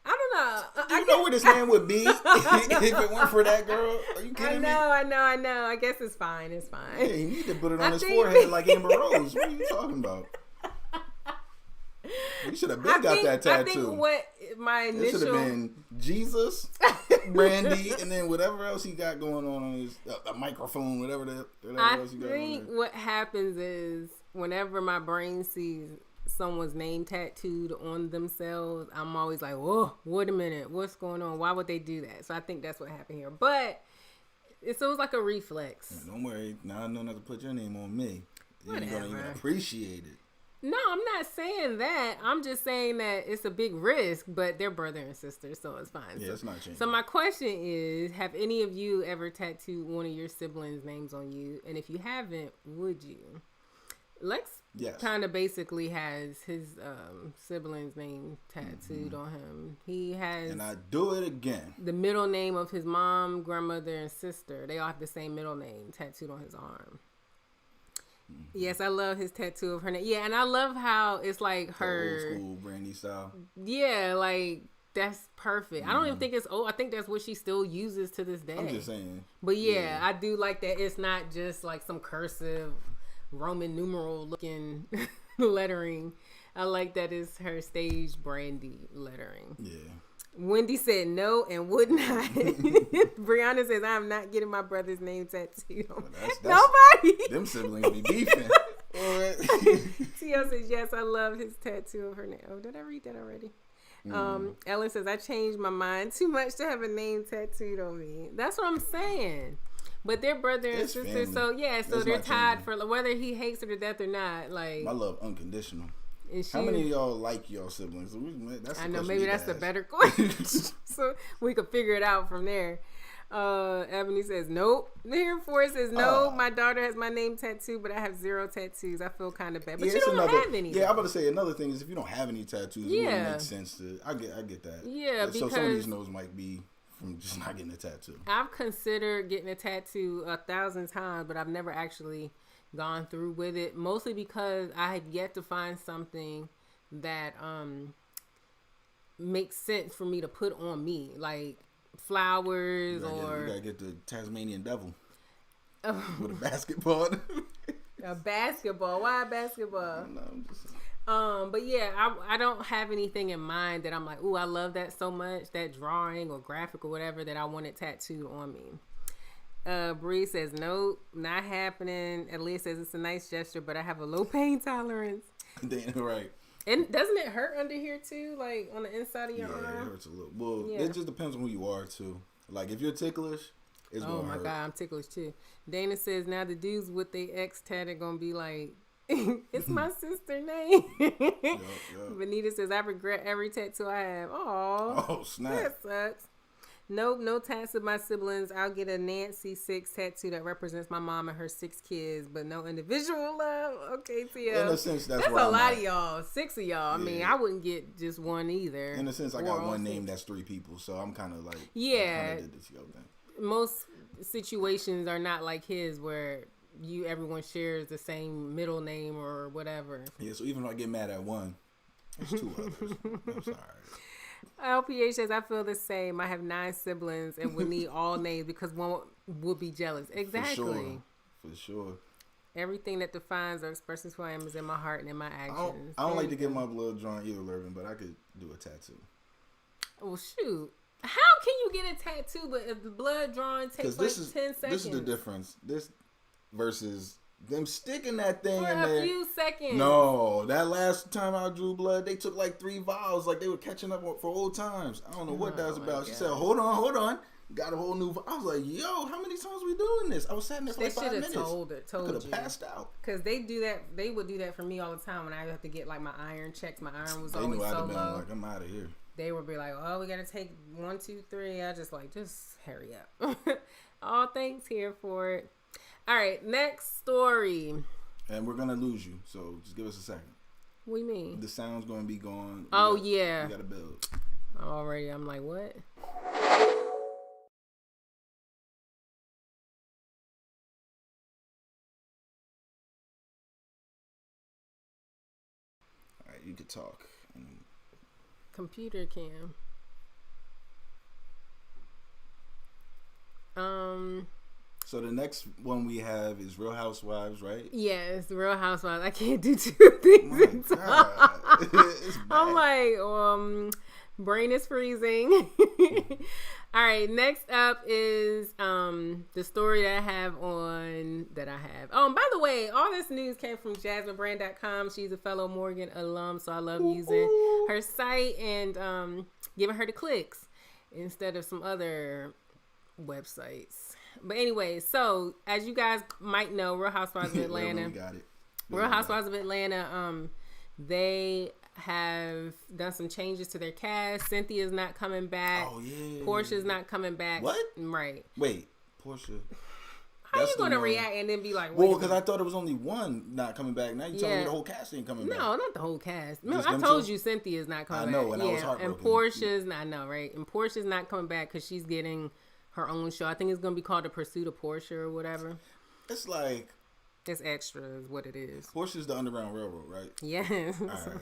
I don't know. Do you know where this man would be if it weren't for that girl? Are you kidding me? I know. I guess it's fine. It's fine. Yeah, he need to put it on his forehead like Amber Rose. What are you talking about? You should have got that tattoo. I think what my initial... It should have been Jesus, Brandy, and then whatever else he got going on his a microphone, whatever else he got on. I think what happens is whenever my brain sees someone's name tattooed on themselves, I'm always like, whoa, wait a minute, what's going on? Why would they do that? So I think that's what happened here. But it was like a reflex. Don't worry, now I know not to put your name on me. Whatever. You're gonna even appreciate it. No, I'm not saying that. I'm just saying that it's a big risk, but they're brother and sister, so it's fine. Yeah, so, it's not changing. So my question is, have any of you ever tattooed one of your siblings' names on you? And if you haven't, would you? Lex kind of basically has his sibling's name tattooed on him. He has... And I do it again. The middle name of his mom, grandmother, and sister. They all have the same middle name tattooed on his arm. Yes, I love his tattoo of her name. Yeah, and I love how it's like her old school Brandy style. Yeah, like that's perfect. I don't even think it's old. I think that's what she still uses to this day. I'm just saying. But yeah, I do like that. It's not just like some cursive Roman numeral looking lettering. I like that it's her stage Brandy lettering. Yeah. Wendy said no and would not. Brianna says, I'm not getting my brother's name tattooed on nobody. Them siblings be beefing. T.O. says, yes, I love his tattoo of her name. Oh, did I read that already? Ellen says, I changed my mind too much to have a name tattooed on me. That's what I'm saying. But they're brother and sister, family. So yeah, so they're tied for whether he hates her to death or not. Like, my love unconditional. How many of y'all like your siblings? That's I know, maybe that's the better question. So we could figure it out from there. Ebony says, nope. Here Forrest says, no, my daughter has my name tattooed, but I have 0 tattoos. I feel kind of bad. But you don't have any. Yeah, I'm about to say another thing is if you don't have any tattoos, it wouldn't make sense to. I get that. Yeah, because so some of these no's might be from just not getting a tattoo. I've considered getting a tattoo 1,000 times, but I've never actually gone through with it, mostly because I had yet to find something that makes sense for me to put on me, like flowers you or gotta get the Tasmanian devil with a basketball. A basketball? Why a basketball? No, I'm just... but yeah, I don't have anything in mind that I'm like, ooh, I love that so much, that drawing or graphic or whatever, that I want it tattooed on me. Bree says, nope, not happening. Aaliyah says, it's a nice gesture, but I have a low pain tolerance. Right. And doesn't it hurt under here too? Like on the inside of your arm? Yeah, it hurts a little. Well, it just depends on who you are too. Like if you're ticklish, it's gonna hurt. Oh my God, I'm ticklish too. Dana says, now the dudes with their ex tat are gonna be like, it's my sister's name. Yep. Benita says, I regret every tattoo I have. Oh, snap. That sucks. Nope, no tats of my siblings. I'll get a Nancy 6 tattoo that represents my mom and her 6 kids, but no individual love. Okay, Tia. In a sense, that's a lot of y'all. 6 of y'all. I mean, I wouldn't get just one either. In a sense, I got one name that's 3 people, so I'm kind of like, yeah. Did the T.O. thing. Most situations are not like his where everyone shares the same middle name or whatever. Yeah, so even if I get mad at one, there's 2 others. I'm sorry. LPH says, I feel the same. I have 9 siblings and would need all names because one would be jealous. Exactly. For sure. Everything that defines or expresses who I am is in my heart and in my actions. I don't like to get my blood drawn either, Lurvin, but I could do a tattoo. Well, shoot. How can you get a tattoo, but if the blood drawing takes like 10 seconds? This is the difference. This versus them sticking that thing for in there. A few seconds. No, that last time I drew blood, they took like 3 vials, like they were catching up for old times. I don't know what that was about. She said, hold on. Got a whole new. I was like, yo, how many times we doing this? I was sitting there for like 5 minutes. They should have told you. Could have passed out. Because they do that. They would do that for me all the time when I have to get like my iron checked. My iron was always so low. Been like, I'm out of here. They would be like, oh, we got to take 1, 2, 3. I just hurry up. All thanks here for it. All right, next story. And we're going to lose you, so just give us a second. What do you mean? The sound's going to be gone. Yeah. We got to build. Already, I'm like, what? All right, you could talk. Computer cam. So the next one we have is Real Housewives, right? Yes, Real Housewives. I can't do 2 things at a time. I'm like, brain is freezing. All right, next up is the story that I have. Oh, and by the way, all this news came from JasmineBrand.com. She's a fellow Morgan alum, so I love using her site and giving her the clicks instead of some other websites. But anyway, so as you guys might know, Real Housewives of Atlanta. Got it. Real Housewives of Atlanta They have done some changes to their cast. Cynthia's not coming back. Oh yeah. Porsha's not coming back. What? Right. Wait, Porsha. How you gonna react and then be like, well, because I thought it was only one not coming back. Now you telling me the whole cast ain't coming back. No, not the whole cast. Remember, I told you Cynthia's not coming back. I know, and I was heartbroken. And Porsha's, I know, right? And Porsha's not coming back because she's getting her own show. I think it's gonna be called The Pursuit of Porsche or whatever. It's like it's extra, is what it is. Porsha's the Underground Railroad, right? Yes. All right.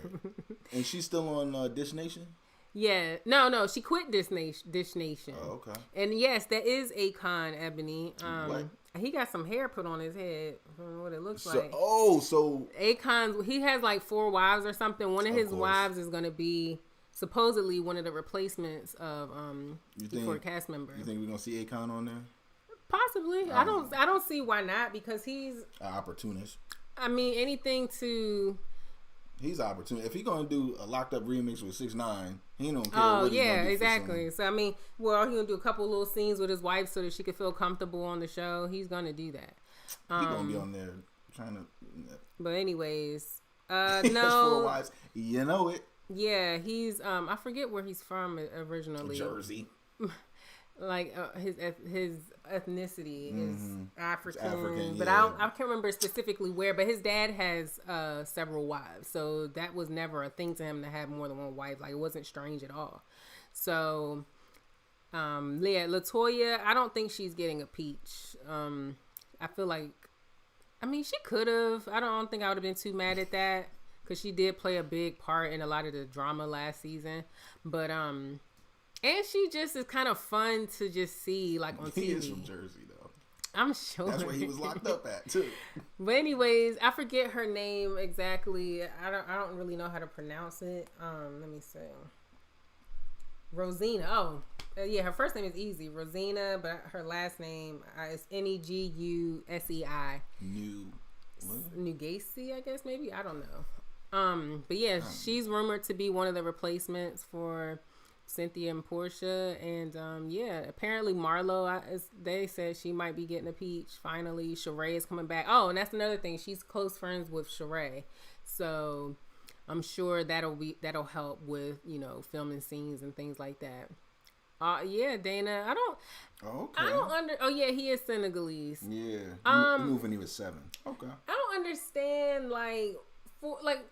And she's still on Dish Nation. Yeah, no, she quit Dish Nation. Oh, okay. And yes, that is Akon, Ebony. What? He got some hair put on his head. I don't know what it looks like. So Akon, he has like 4 wives or something. One of his wives is going to be supposedly one of the replacements of for a cast member. You think we're gonna see Akon on there? Possibly. I don't see why not, because he's an opportunist. I mean, anything to. He's an opportunist. If he's gonna do a Locked Up remix with 6ix9ine, he don't care. Oh yeah, exactly. So I mean, well, he's gonna do a couple little scenes with his wife so that she could feel comfortable on the show. He's gonna do that. He's gonna be on there trying to. But anyways, no. 4 wives. You know it. Yeah, he's I forget where he's from originally. Jersey. Like his ethnicity is African, but yeah. I can't remember specifically where. But his dad has several wives, so that was never a thing to him to have more than one wife. Like, it wasn't strange at all. So, LaToya, I don't think she's getting a peach. I feel like, I mean, she could have. I don't think I would have been too mad at that, because she did play a big part in a lot of the drama last season. But and she just is kind of fun to just see, like, on TV. He is from Jersey, though. I'm sure. That's where he was locked up at, too. But anyways, I forget her name exactly. I don't really know how to pronounce it. Let me see. Rosina. Oh, yeah. Her first name is easy, Rosina, but her last name is Negusei. Nugasi, I guess, maybe. I don't know. But yeah, she's rumored to be one of the replacements for Cynthia and Porsha, and yeah, apparently Marlo, they said she might be getting a peach. Finally, Charay is coming back. Oh, and that's another thing. She's close friends with Charay, so I'm sure that'll help with, you know, filming scenes and things like that. Yeah, Dana, I don't. Oh yeah, he is Senegalese. Yeah, he moved when he was 7. Okay. I don't understand. Like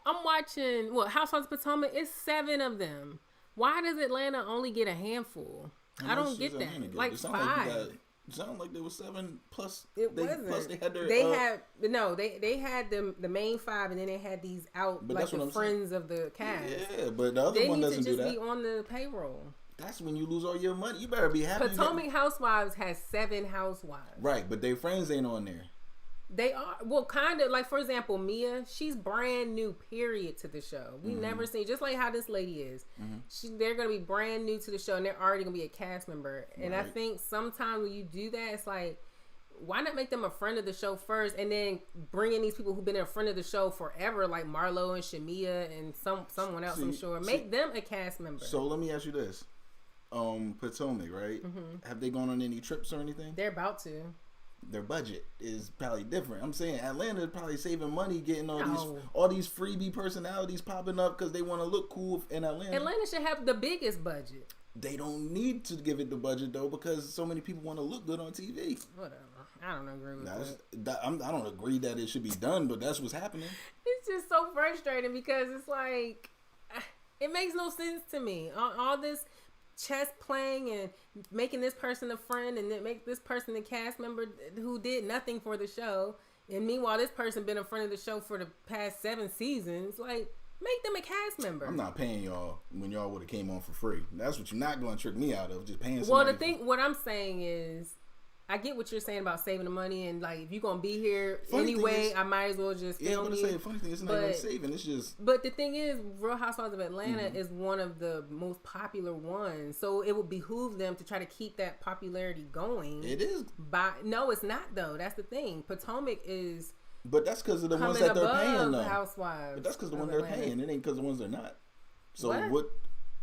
I'm watching Housewives of Potomac. It's 7 of them. Why does Atlanta only get a handful? I don't get that. Like 5. It sounded like there was 7 plus. It wasn't. Plus they had their. They had the main 5, and then they had these out, but like the friends of the cast. Yeah, but the other one doesn't do that. They need to just be on the payroll. That's when you lose all your money. You better be happy. Potomac Housewives has 7 housewives. Right, but their friends ain't on there. They are, well, kind of, like, for example, Mia, she's brand new, period, to the show. We never seen, just like how this lady is. They're going to be brand new to the show, and they're already going to be a cast member. And I think sometimes when you do that, it's like, why not make them a friend of the show first, and then bring in these people who've been a friend of the show forever, like Marlo and Shamia and someone else, I'm sure. Make them a cast member. So let me ask you this. Potomac, right? Have they gone on any trips or anything? They're about to. Their budget is probably different. I'm saying Atlanta is probably saving money getting all these freebie personalities popping up because they want to look cool in Atlanta. Atlanta should have the biggest budget. They don't need to give it the budget though, because so many people want to look good on TV. Whatever. I don't agree with that. I don't agree that it should be done, but that's what's happening. It's just so frustrating because it's like, it makes no sense to me. All this chess playing and making this person a friend and then make this person a cast member who did nothing for the show, and meanwhile this person been a friend of the show for the past 7 seasons. Like, make them a cast member. I'm not paying y'all when y'all would have came on for free. That's what you're not going to trick me out of, just paying somebody. What I'm saying is, I get what you're saying about saving the money, and like, if you're gonna be here anyway, I might as well just film you. Funny thing, it's not even saving. It's just. But the thing is, Real Housewives of Atlanta is one of the most popular ones, so it would behoove them to try to keep that popularity going. It is. No, it's not though. That's the thing. Potomac is. But that's because of the ones that they're paying though. Housewives. But that's because the ones they're paying. It ain't because the ones they're not. So what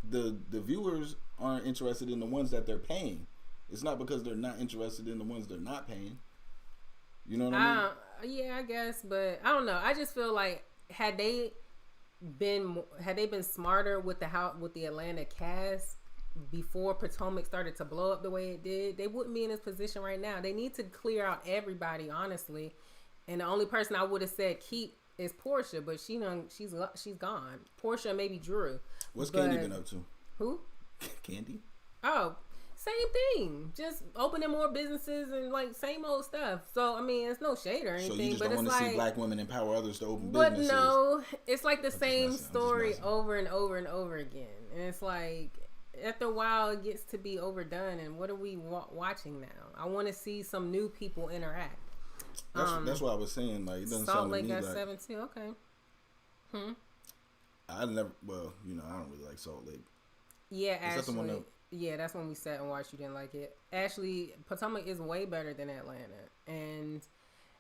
the viewers aren't interested in the ones that they're paying. It's not because they're not interested in the ones they're not paying. You know what I mean? Yeah, I guess, but I don't know. I just feel like had they had they been smarter with the Atlanta cast before Potomac started to blow up the way it did, they wouldn't be in this position right now. They need to clear out everybody, honestly. And the only person I would have said keep is Porsha, but she's gone. Porsha, maybe Drew. What's Candy been up to? Who? Candy? Oh, same thing. Just opening more businesses and like same old stuff. So I mean, it's no shade or anything. So you just but don't want to see black women empower others to open businesses. But no, it's like the same story over and over and over again. And it's like after a while, it gets to be overdone. And what are we watching now? I want to see some new people interact. That's what I was saying. Like, it doesn't Salt sound Lake to me got like 7 too. Okay. I never. Well, I don't really like Salt Lake. Yeah, Is that the one that... Yeah, that's when we sat and watched. You didn't like it. Actually, Potomac is way better than Atlanta, and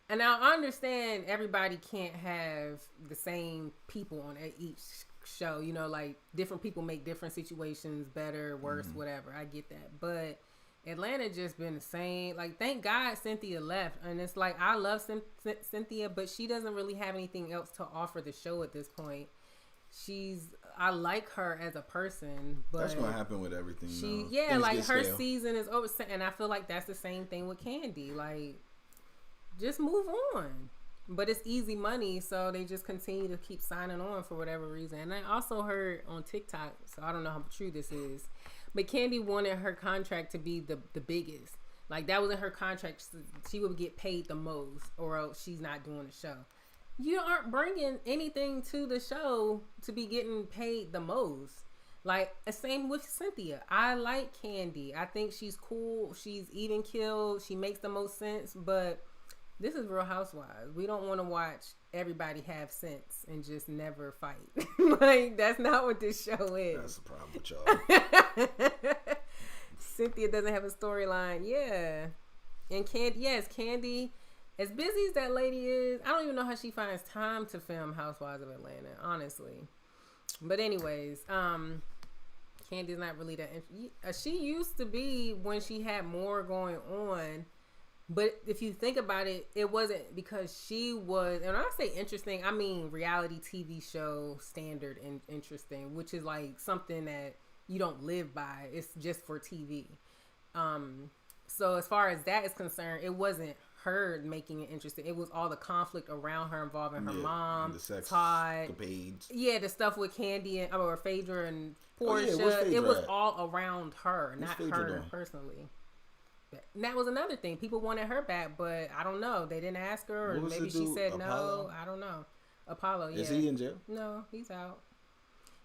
now I understand everybody can't have the same people on each show. You know, like different people make different situations better, worse, whatever. I get that, but Atlanta just been the same. Like, thank God Cynthia left, and it's like I love Cynthia, but she doesn't really have anything else to offer the show at this point. I like her as a person, but that's gonna happen with everything. Like her season is over, and I feel like that's the same thing with Candy. Like, just move on. But it's easy money, so they just continue to keep signing on for whatever reason. And I also heard on TikTok, so I don't know how true this is, but Candy wanted her contract to be the biggest. Like, that was in her contract. She would get paid the most, or else she's not doing the show. You aren't bringing anything to the show to be getting paid the most. Like, same with Cynthia. I like Candy. I think she's cool. She's even killed. She makes the most sense. But this is Real Housewives. We don't want to watch everybody have sense and just never fight. Like, that's not what this show is. That's the problem with y'all. Cynthia doesn't have a storyline. Yeah. And Candy... As busy as that lady is, I don't even know how she finds time to film Housewives of Atlanta, honestly. But anyways, Candy's not really that she used to be when she had more going on. But if you think about it, it wasn't because she was, and when I say interesting, I mean reality TV show standard and interesting, which is like something that you don't live by. It's just for TV. So as far as that is concerned, it wasn't her making it interesting. It was all the conflict around her involving her mom, the sex, Todd, the stuff with Candy or Phaedra and Porsha. It was all around her, not her personally. And that was another thing. People wanted her back, but I don't know. They didn't ask her, or maybe she said no. I don't know. Apollo, yeah. Is he in jail? No, he's out.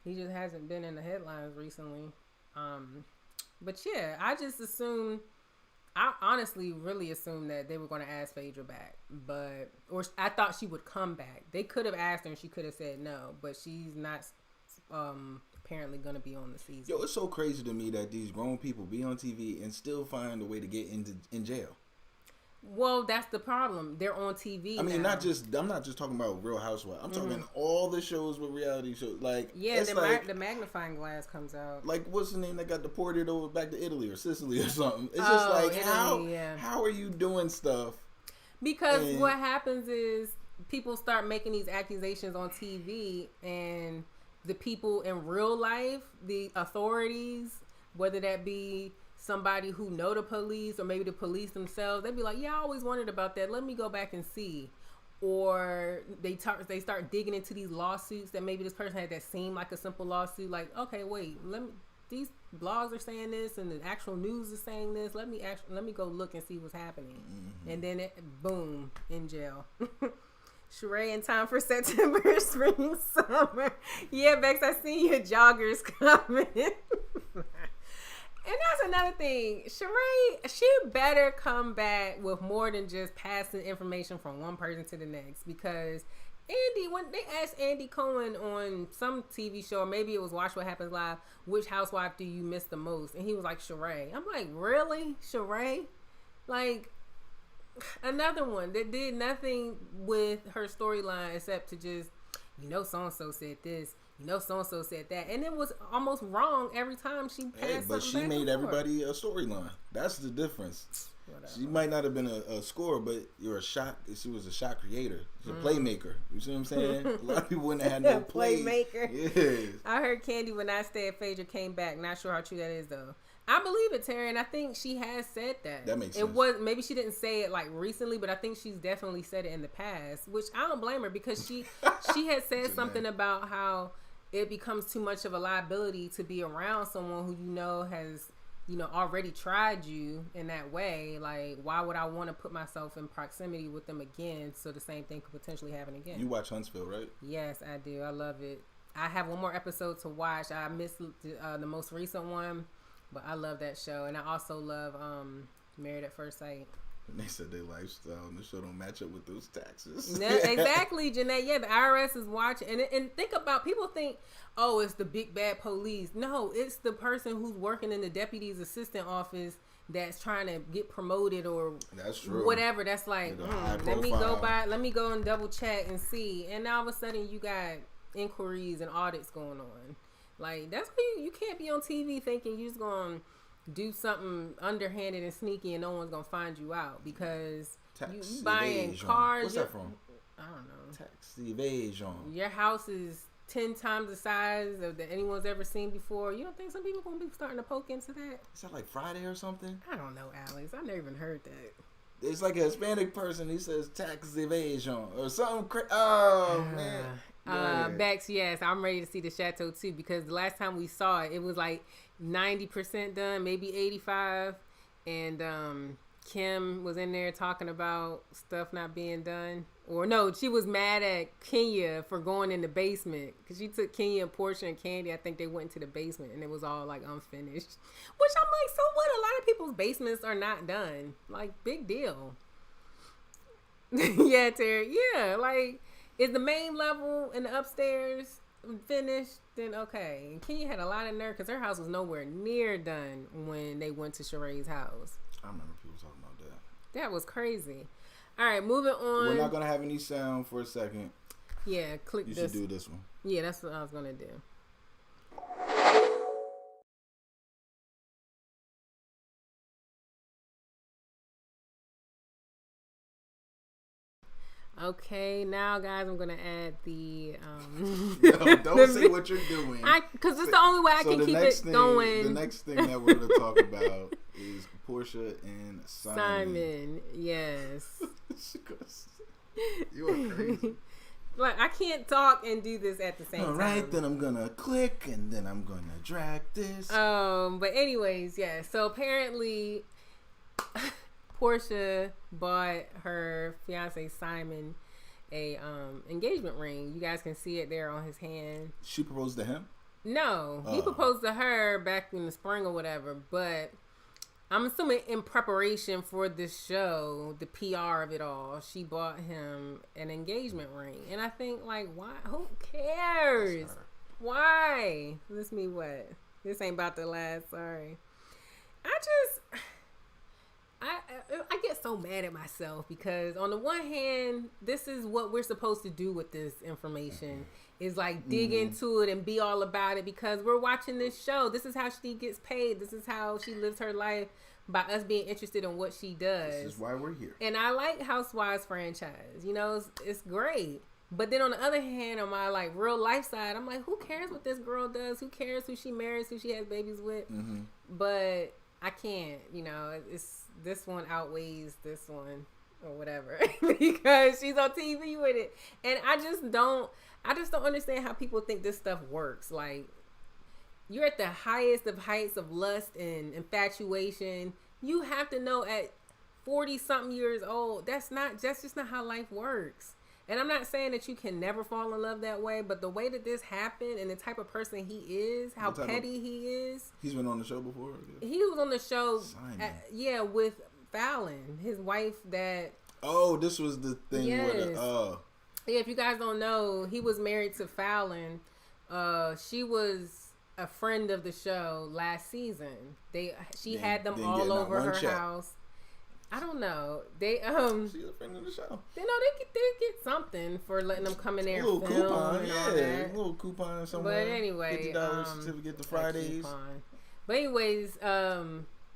He just hasn't been in the headlines recently. But yeah, I just assumed. I honestly really assumed that they were going to ask Phaedra back, or I thought she would come back. They could have asked her and she could have said no, but she's not apparently going to be on the season. Yo, it's so crazy to me that these grown people be on TV and still find a way to get in jail. Well, that's the problem. They're on TV. I mean, I'm not just talking about Real Housewives. I'm talking all the shows with reality shows. Like, the magnifying glass comes out. Like, what's the name that got deported over back to Italy or Sicily or something? It's just like, Italy, how are you doing stuff? Because what happens is people start making these accusations on TV, and the people in real life, the authorities, whether that be somebody who know the police or maybe the police themselves, they'd be like, yeah, I always wondered about that. Let me go back and see. Or they start digging into these lawsuits that maybe this person had that seemed like a simple lawsuit. Like, okay, wait, these blogs are saying this and the actual news is saying this. Let me go look and see what's happening. And then boom, in jail. Charay in time for September, spring, summer. Yeah, Bex, I seen your joggers coming. And that's another thing. Charay, she better come back with more than just passing information from one person to the next. Because when they asked Andy Cohen on some TV show, or maybe it was Watch What Happens Live, which housewife do you miss the most? And he was like, Charay. I'm like, really? Charay? Like, another one that did nothing with her storyline except to just, so-and-so said this. So-and-so said that. And it was almost wrong every time she passed something. But she made everybody a storyline. That's the difference. Whatever. She might not have been a scorer, but you're a shot. She was a shot creator. She's a playmaker. You see what I'm saying? A lot of people wouldn't have had no playmaker. Yes. I heard Candy when I stayed Phaedra came back. Not sure how true that is though. I believe it, Terry, and I think she has said that. That makes sense. It was maybe she didn't say it like recently, but I think she's definitely said it in the past, which I don't blame her because she had said something about how it becomes too much of a liability to be around someone who has already tried you in that way. Like, why would I want to put myself in proximity with them again so the same thing could potentially happen again? You watch Huntsville, right? Yes, I do. I love it. I have one more episode to watch. I missed the most recent one. But I love that show, and I also love Married at First Sight. And they said their lifestyle and the show don't match up with those taxes. Exactly, Janae. Yeah, the IRS is watching, and think about, people think, oh, it's the big bad police. No, it's the person who's working in the deputy's assistant office that's trying to get promoted or that's true. Whatever. That's like, let me go and double check and see, and now all of a sudden you got inquiries and audits going on. Like, that's why you can't be on TV thinking you're just going to do something underhanded and sneaky and no one's going to find you out because you buying cars. What's that from? I don't know. Tax evasion. Your house is 10 times the size of that anyone's ever seen before. You don't think some people going to be starting to poke into that? Is that like Friday or something? I don't know, Alex. I never even heard that. It's like a Hispanic person. He says tax evasion or something. Oh, man. Bex, yes, I'm ready to see the Chateau too because the last time we saw it was like 90% done, maybe 85, and Kim was in there talking about stuff not being done. Or no, she was mad at Kenya for going in the basement because she took Kenya and Porsha and Candy. I think they went into the basement and it was all like unfinished. Which I'm like, so what? A lot of people's basements are not done. Like, big deal. Yeah, Terry. Yeah, like. Is the main level and the upstairs finished? Then okay. And Kenya had a lot of nerve because her house was nowhere near done when they went to Charay's house. I remember people talking about that. That was crazy. All right, moving on. We're not going to have any sound for a second. Yeah, click this. You should do this one. Yeah, that's what I was going to do. Okay, now guys, I'm gonna add the no, don't say what you're doing. Because it's the only way I can keep it going. The next thing that we're gonna talk about is Porsha and Simon. Yes. You are crazy. Like, I can't talk and do this at the same time. All right, then I'm gonna click and then I'm gonna drag this. But anyways, yeah. So apparently, Porsha bought her fiance Simon a engagement ring. You guys can see it there on his hand. She proposed to him? No, he proposed to her back in the spring or whatever. But I'm assuming in preparation for this show, the PR of it all, she bought him an engagement ring. And I think, like, why? Who cares? Why? This me what? This ain't about to last. Sorry. I get so mad at myself because on the one hand, this is what we're supposed to do with this information is like dig into it and be all about it because we're watching this show. This is how she gets paid. This is how she lives her life by us being interested in what she does. This is why we're here. And I like Housewives franchise. You know, it's great. But then on the other hand, on my like real life side, I'm like, who cares what this girl does? Who cares who she marries, who she has babies with? Mm-hmm. But I can't, it's this one outweighs this one or whatever because she's on TV with it. And I just don't understand how people think this stuff works. Like, you're at the highest of heights of lust and infatuation. You have to know at 40 something years old, that's just not how life works. And I'm not saying that you can never fall in love that way, but the way that this happened and the type of person he is, how petty he is. He's been on the show before? He was on the show, with Fallon, his wife that... Oh, this was the thing where yeah, if you guys don't know, he was married to Fallon. She was a friend of the show last season. She had them all over her house. I don't know. They she's a friend of the show. They know they get something for letting them come in there. A little film coupon, a little coupon somewhere. But anyway, $50 certificate to Fridays. But anyways,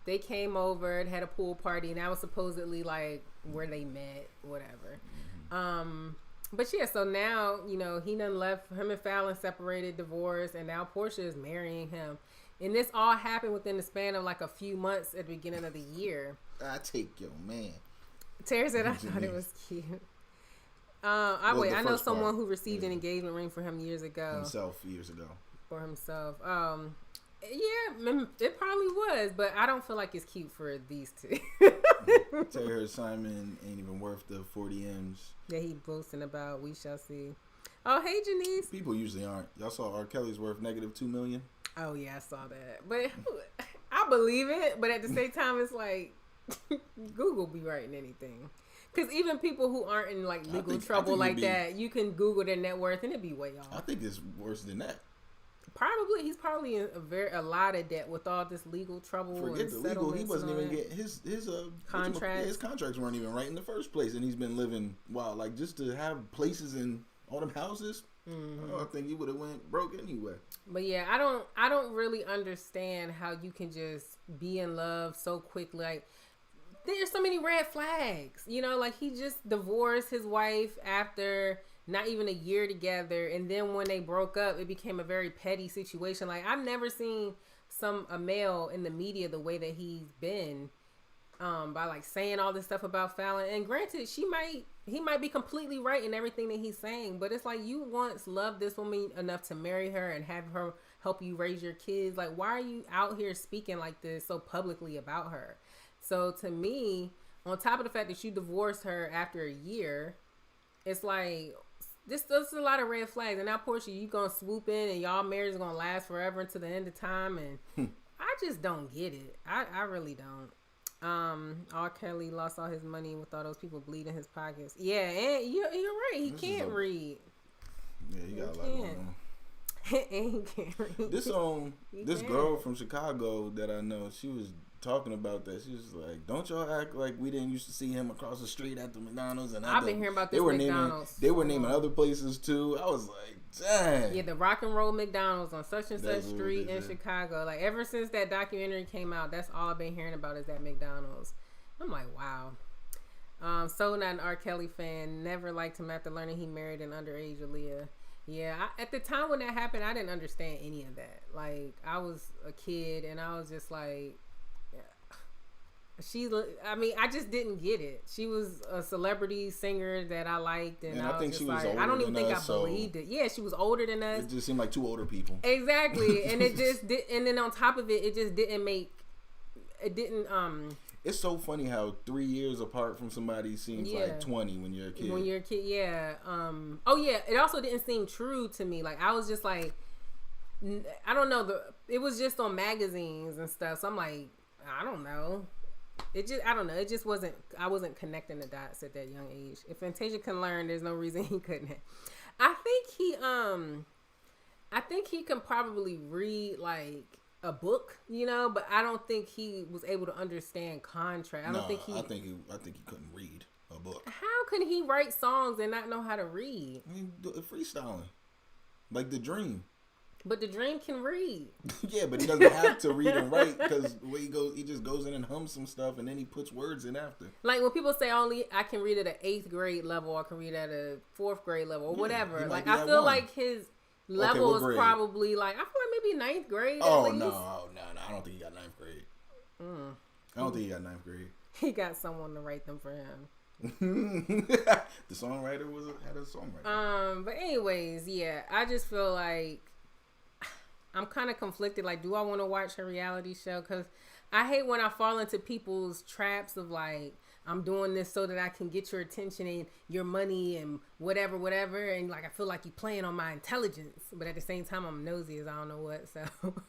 they came over and had a pool party, and that was supposedly like where they met, whatever. But yeah, so now, you know, he done left, him and Fallon separated, divorced, and now Porsha is marrying him. And this all happened within the span of like a few months at the beginning of the year. I take your man. Terry said, I thought it was cute. I know someone who received an engagement ring for him years ago. For himself. Yeah, it probably was, but I don't feel like it's cute for these two. Terry Simon ain't even worth the 40 M's that he boasting about. We shall see. Oh, hey, Janice. People usually aren't. Y'all saw R. Kelly's worth -$2 million? Oh, yeah, I saw that. But I believe it, but at the same time, it's like Google be writing anything. Because even people who aren't in like legal trouble like that, you can Google their net worth and it'd be way off. I think it's worse than that. Probably, he's probably in a lot of debt with all this legal trouble. Forget the legal. He wasn't even getting his contracts. His contracts weren't even right in the first place, and he's been living wild. Like just to have places in all them houses, I think he would have went broke anyway. But yeah, I don't really understand how you can just be in love so quickly. Like there's so many red flags, you know. Like he just divorced his wife after not even a year together, and then when they broke up, it became a very petty situation. Like I've never seen a male in the media the way that he's been, by like saying all this stuff about Fallon. And granted, he might be completely right in everything that he's saying, but it's like you once loved this woman enough to marry her and have her help you raise your kids. Like why are you out here speaking like this so publicly about her? So to me, on top of the fact that you divorced her after a year, it's like this is a lot of red flags. And now Porsha, you gonna swoop in and y'all marriage is gonna last forever until the end of time. And I just don't get it. I really don't. R. Kelly lost all his money with all those people bleeding his pockets. Yeah, and you're right. He can't read. Yeah, he got a lot going on. And he can't read. This girl from Chicago that I know, she was talking about that. She was like, "Don't y'all act like we didn't used to see him across the street at the McDonald's." And I've been hearing about this McDonald's. They were naming other places too. I was like, "Dang." Yeah, the Rock and Roll McDonald's on such and such street in Chicago. Like ever since that documentary came out, that's all I've been hearing about is that McDonald's. I'm like, wow. So not an R. Kelly fan. Never liked him after learning he married an underage Aaliyah. Yeah, at the time when that happened, I didn't understand any of that. Like I was a kid and I was just like, I just didn't get it. She was a celebrity singer that I liked, and I think she was older. I don't even think I believed it. Yeah, she was older than us. It just seemed like two older people. Exactly, and it just did. And then on top of it, it just didn't make. It didn't. It's so funny how 3 years apart from somebody seems like 20 when you're a kid. When you're a kid, yeah. Oh yeah. It also didn't seem true to me. Like I was just like, I don't know. It was just on magazines and stuff. So I'm like, I don't know. I don't know. It just wasn't. I wasn't connecting the dots at that young age. If Fantasia can learn, there's no reason he couldn't. I think he can probably read like a book, you know, but I don't think he was able to understand contract. I think he couldn't read a book. How can he write songs and not know how to read? I mean, freestyling, like The Dream. But The Dream can read. Yeah, but he doesn't have to read and write because the way he just goes in and hums some stuff and then he puts words in after. Like when people say I can read at an 8th grade level, or I can read at a 4th grade level, or whatever. Like I feel like his level is probably like, I feel like maybe 9th grade. Oh no, I don't think he got 9th grade. I don't think he got 9th grade. He got someone to write them for him. The songwriter had a songwriter. But anyways, yeah, I just feel like I'm kind of conflicted. Like, do I want to watch her reality show? Because I hate when I fall into people's traps of like, I'm doing this so that I can get your attention and your money and whatever. And like, I feel like you're playing on my intelligence. But at the same time, I'm nosy as I don't know what. So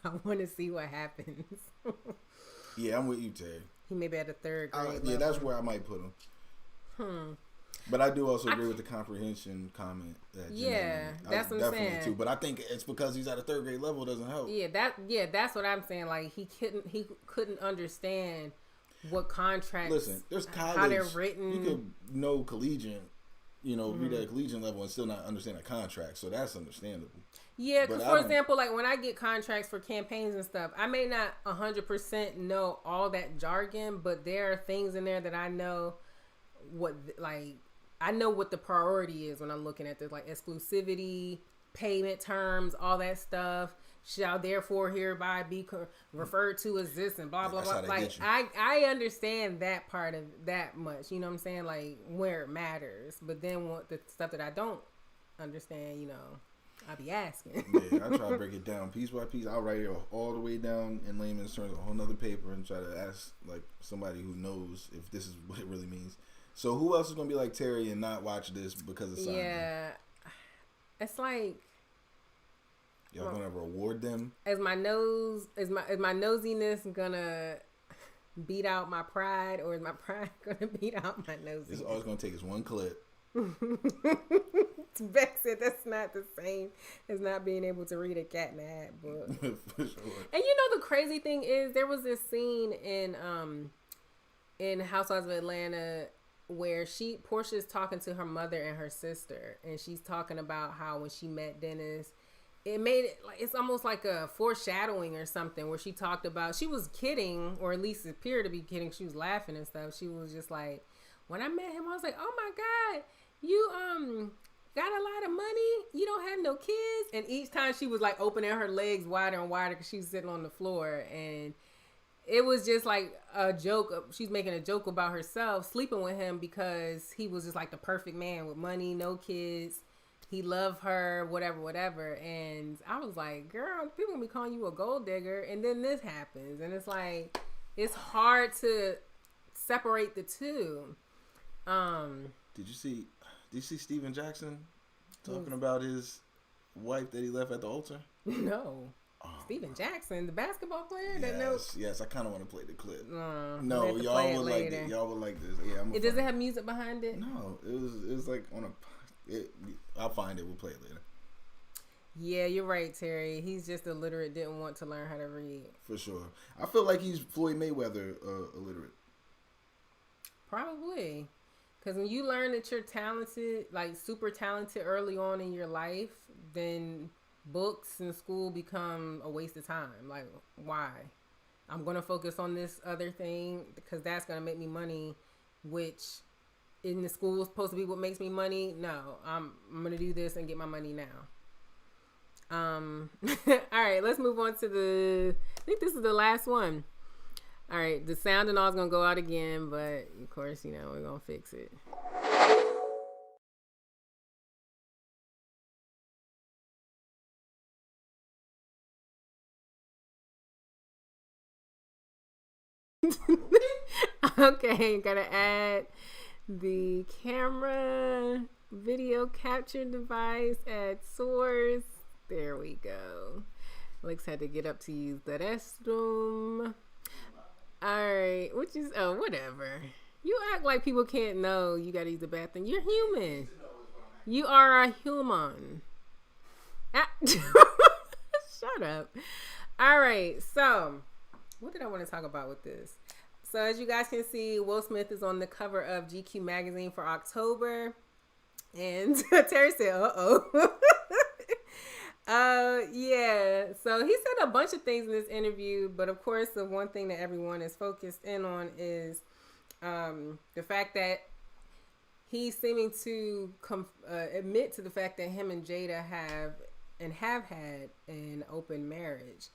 I want to see what happens. Yeah, I'm with you, Tay. He may be at the 3rd grade level. Yeah, that's where I might put him. But I do also agree with the comprehension comment. That's what I'm saying too. But I think it's because he's at a 3rd grade level doesn't help. That's what I'm saying. Like he couldn't understand what contracts. Listen, there's college. How they're written. You could know collegiate, read at a collegiate level and still not understand a contract. So that's understandable. Yeah, because for example, like when I get contracts for campaigns and stuff, I may not 100% know all that jargon, but there are things in there that I know I know what the priority is when I'm looking at this, like exclusivity, payment terms, all that stuff. Shall therefore hereby be referred to as this and blah blah blah. Like I understand that part of that much. You know what I'm saying? Like where it matters. But then the stuff that I don't understand, I'll be asking. Yeah, I try to break it down piece by piece. I'll write it all the way down in layman's terms, a whole nother paper, and try to ask like somebody who knows if this is what it really means. So who else is gonna be like Terry and not watch this because of something? Yeah, it's like. Y'all gonna reward them? Is my nosiness gonna beat out my pride, or is my pride gonna beat out my nosiness? It's always gonna take us one clip. Beck said that's not the same as not being able to read a Cat in the Hat book. For sure. And the crazy thing is, there was this scene in Housewives of Atlanta where Porsha's talking to her mother and her sister, and she's talking about how when she met Dennis. It made it like it's almost like a foreshadowing or something where she talked about she was kidding, or at least it appeared to be kidding. She was laughing and stuff. She was just like, when I met him, I was like, oh my God, you got a lot of money. You don't have no kids. And each time she was like opening her legs wider and wider because she was sitting on the floor, and it was just like a joke. She's making a joke about herself sleeping with him because he was just like the perfect man with money, no kids. He loved her, whatever. And I was like, girl, people gonna be calling you a gold digger. And then this happens. And it's like, it's hard to separate the two. Did you see Steven Jackson talking about his wife that he left at the altar? No. Oh, Steven Jackson, the basketball player? Yes, I kind of want to play the clip. No, y'all would like it. Y'all would like this. Yeah, does it have music behind it? No, it was like on a... I'll find it. We'll play it later. Yeah, you're right, Terry. He's just illiterate. Didn't want to learn how to read. For sure. I feel like he's Floyd Mayweather illiterate. Probably. Because when you learn that you're talented, like super talented early on in your life, then books and school become a waste of time. Like, why? I'm going to focus on this other thing because that's going to make me money, which... in the school is supposed to be what makes me money. No, I'm gonna do this and get my money now. All right, let's move on to I think this is the last one. All right, the sound and all is gonna go out again, but of course, we're gonna fix it. Okay, gotta add the camera video capture device at source. There we go. Lex had to get up to use the restroom. Alright, whatever. You act like people can't know you gotta use the bathroom. You're human. You are a human. Shut up. Alright, so what did I want to talk about with this? So as you guys can see, Will Smith is on the cover of GQ magazine for October. And Terry said, uh-oh. Yeah. So he said a bunch of things in this interview. But of course, the one thing that everyone is focused in on is the fact that he's seeming to admit to the fact that him and Jada have had an open marriage.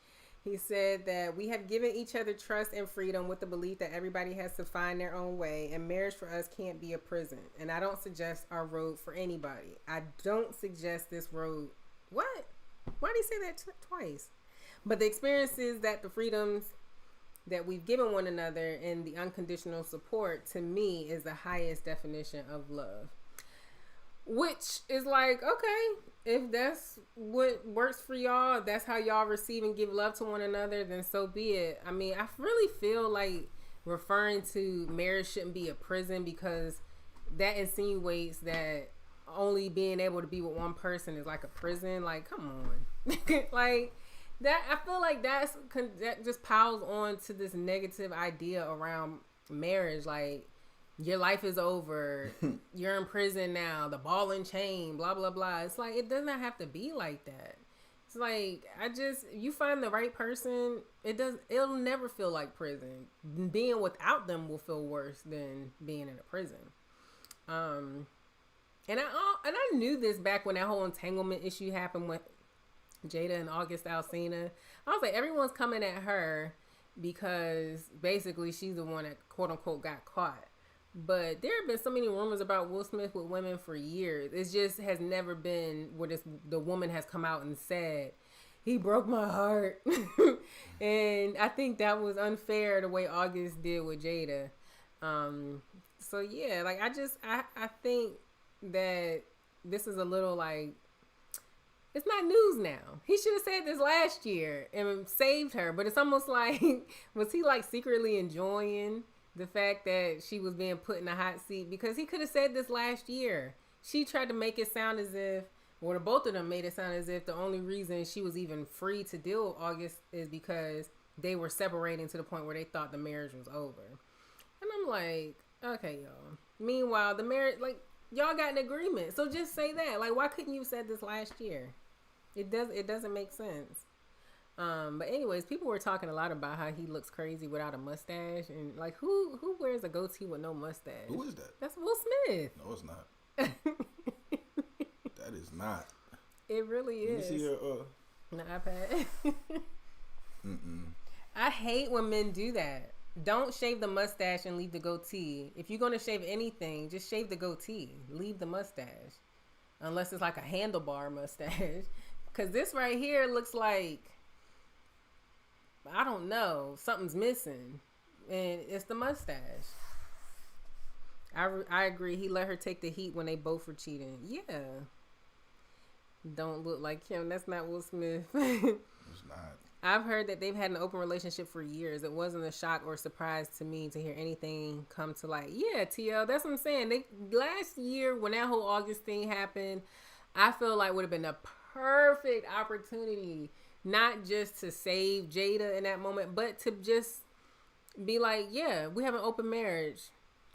He said that we have given each other trust and freedom with the belief that everybody has to find their own way, and marriage for us can't be a prison. And I don't suggest our road for anybody. I don't suggest this road. What? Why did he say that twice? But the experiences the freedoms that we've given one another and the unconditional support, to me, is the highest definition of love. Which is like, okay, if that's what works for y'all, if that's how y'all receive and give love to one another, then so be it. I mean, I really feel like referring to marriage shouldn't be a prison, because that insinuates that only being able to be with one person is like a prison. Like, come on. Like, that, I feel like that just piles on to this negative idea around marriage. Like, your life is over. You're in prison now. The ball and chain, blah, blah, blah. It's like, it does not have to be like that. It's like, you find the right person, it'll never feel like prison. Being without them will feel worse than being in a prison. And I knew this back when that whole entanglement issue happened with Jada and August Alsina. I was like, everyone's coming at her because basically she's the one that quote unquote got caught. But there have been so many rumors about Will Smith with women for years. It just has never been where the woman has come out and said, he broke my heart. And I think that was unfair the way August did with Jada. So yeah, like I think that this is a little like, it's not news now. He should have said this last year and saved her. But it's almost like, was he like secretly enjoying the fact that she was being put in a hot seat? Because he could have said this last year. She tried to make it sound as if, or both of them made it sound as if the only reason she was even free to deal with August is because they were separating to the point where they thought the marriage was over. And I'm like, okay, y'all. Meanwhile, the marriage, like, y'all got an agreement. So just say that. Like, why couldn't you have said this last year? It doesn't make sense. But anyways, people were talking a lot about how he looks crazy without a mustache, and like who wears a goatee with no mustache? Who is that? That's Will Smith. No, it's not. That is not. It really is. Let me see your the iPad. I hate when men do that. Don't shave the mustache and leave the goatee. If you're gonna shave anything, just shave the goatee. Leave the mustache, unless it's like a handlebar mustache. Cause this right here looks like, I don't know, something's missing, and it's the mustache. I agree. He let her take the heat when they both were cheating. Yeah. Don't look like him. That's not Will Smith. It's not. I've heard that they've had an open relationship for years. It wasn't a shock or surprise to me to hear anything come to light. Yeah, TL, that's what I'm saying. Last year when that whole August thing happened, I feel like would have been a perfect opportunity, not just to save Jada in that moment, but to just be like, yeah, we have an open marriage.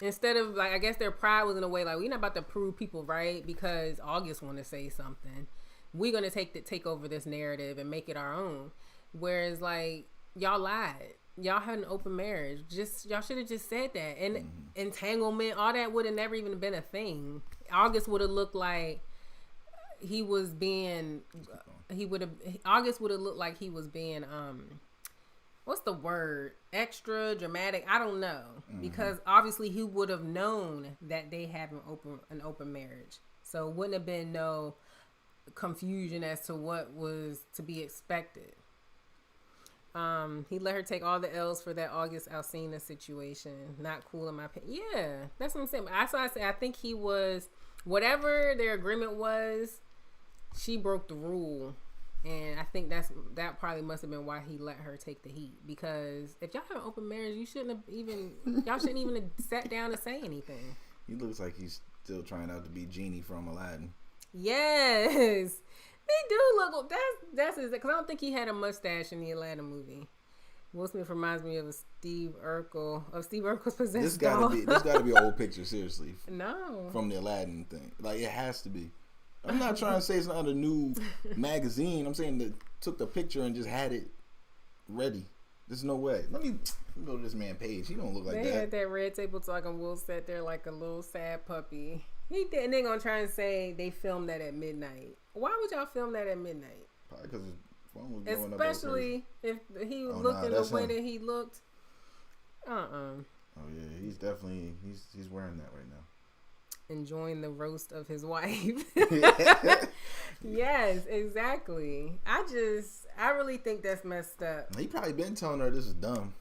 Instead of like, I guess their pride was in a way like, we're not about to prove people right because August want to say something. We're going to take over this narrative and make it our own. Whereas like, y'all lied. Y'all had an open marriage. Y'all should have just said that. And entanglement, all that would have never even been a thing. August would have looked like August would have looked like he was being, what's the word? Extra dramatic. I don't know. Because obviously he would have known that they have an open marriage. So it wouldn't have been no confusion as to what was to be expected. He let her take all the L's for that August Alsina situation. Not cool in my opinion. Yeah, that's what I'm saying. I think he was, whatever their agreement was, she broke the rule. And I think that probably must have been why he let her take the heat. Because if y'all have an open marriage, y'all shouldn't even have sat down and say anything. He looks like he's still trying out to be Genie from Aladdin. Yes, they do look. That's because I don't think he had a mustache in the Atlanta movie. Will Smith reminds me of Steve Urkel's Possessed. This gotta be an old picture, seriously. No, from the Aladdin thing, like it has to be. I'm not trying to say it's not a new magazine. I'm saying that took the picture and just had it ready. There's no way. Let me go to this man's page. He don't look like that. They had that red table talk and Will sat there like a little sad puppy. He did, and they gonna try and say they filmed that at midnight. Why would y'all film that at midnight? Probably because his phone was blowing up. Especially if he looked in the way that he looked. Oh yeah, he's definitely he's wearing that right now. Enjoying the roast of his wife. Yes, exactly. I really think that's messed up. He probably been telling her this is dumb.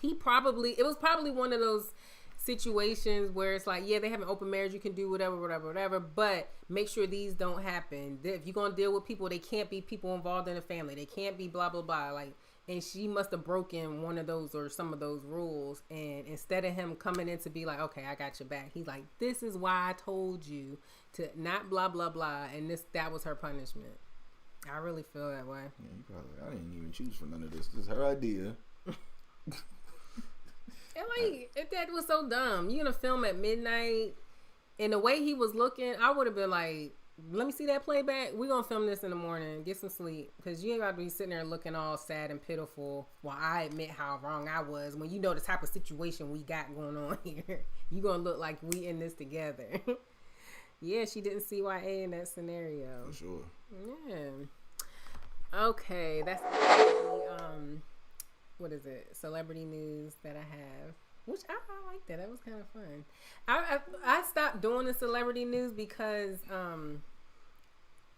It was probably one of those situations where it's like, yeah, they have an open marriage, you can do whatever, but make sure these don't happen. If you're gonna deal with people, they can't be people involved in the family. They can't be blah blah blah. Like, and she must have broken one of those or some of those rules. And instead of him coming in to be like, okay, I got your back, he's like, this is why I told you to not blah blah blah. And that was her punishment. I really feel that way. Yeah, I didn't even choose for none of this. This is her idea. And like, that was so dumb. You gonna film at midnight, and the way he was looking, I would have been like, let me see that playback. We're gonna film this in the morning. Get some sleep, because you ain't got to be sitting there looking all sad and pitiful while I admit how wrong I was. When you know the type of situation we got going on here, you gonna look like we in this together. Yeah, she didn't CYA in that scenario. For sure. Yeah. Okay, that's the what is it? Celebrity news that I have. Which I like that. That was kind of fun. I stopped doing the celebrity news because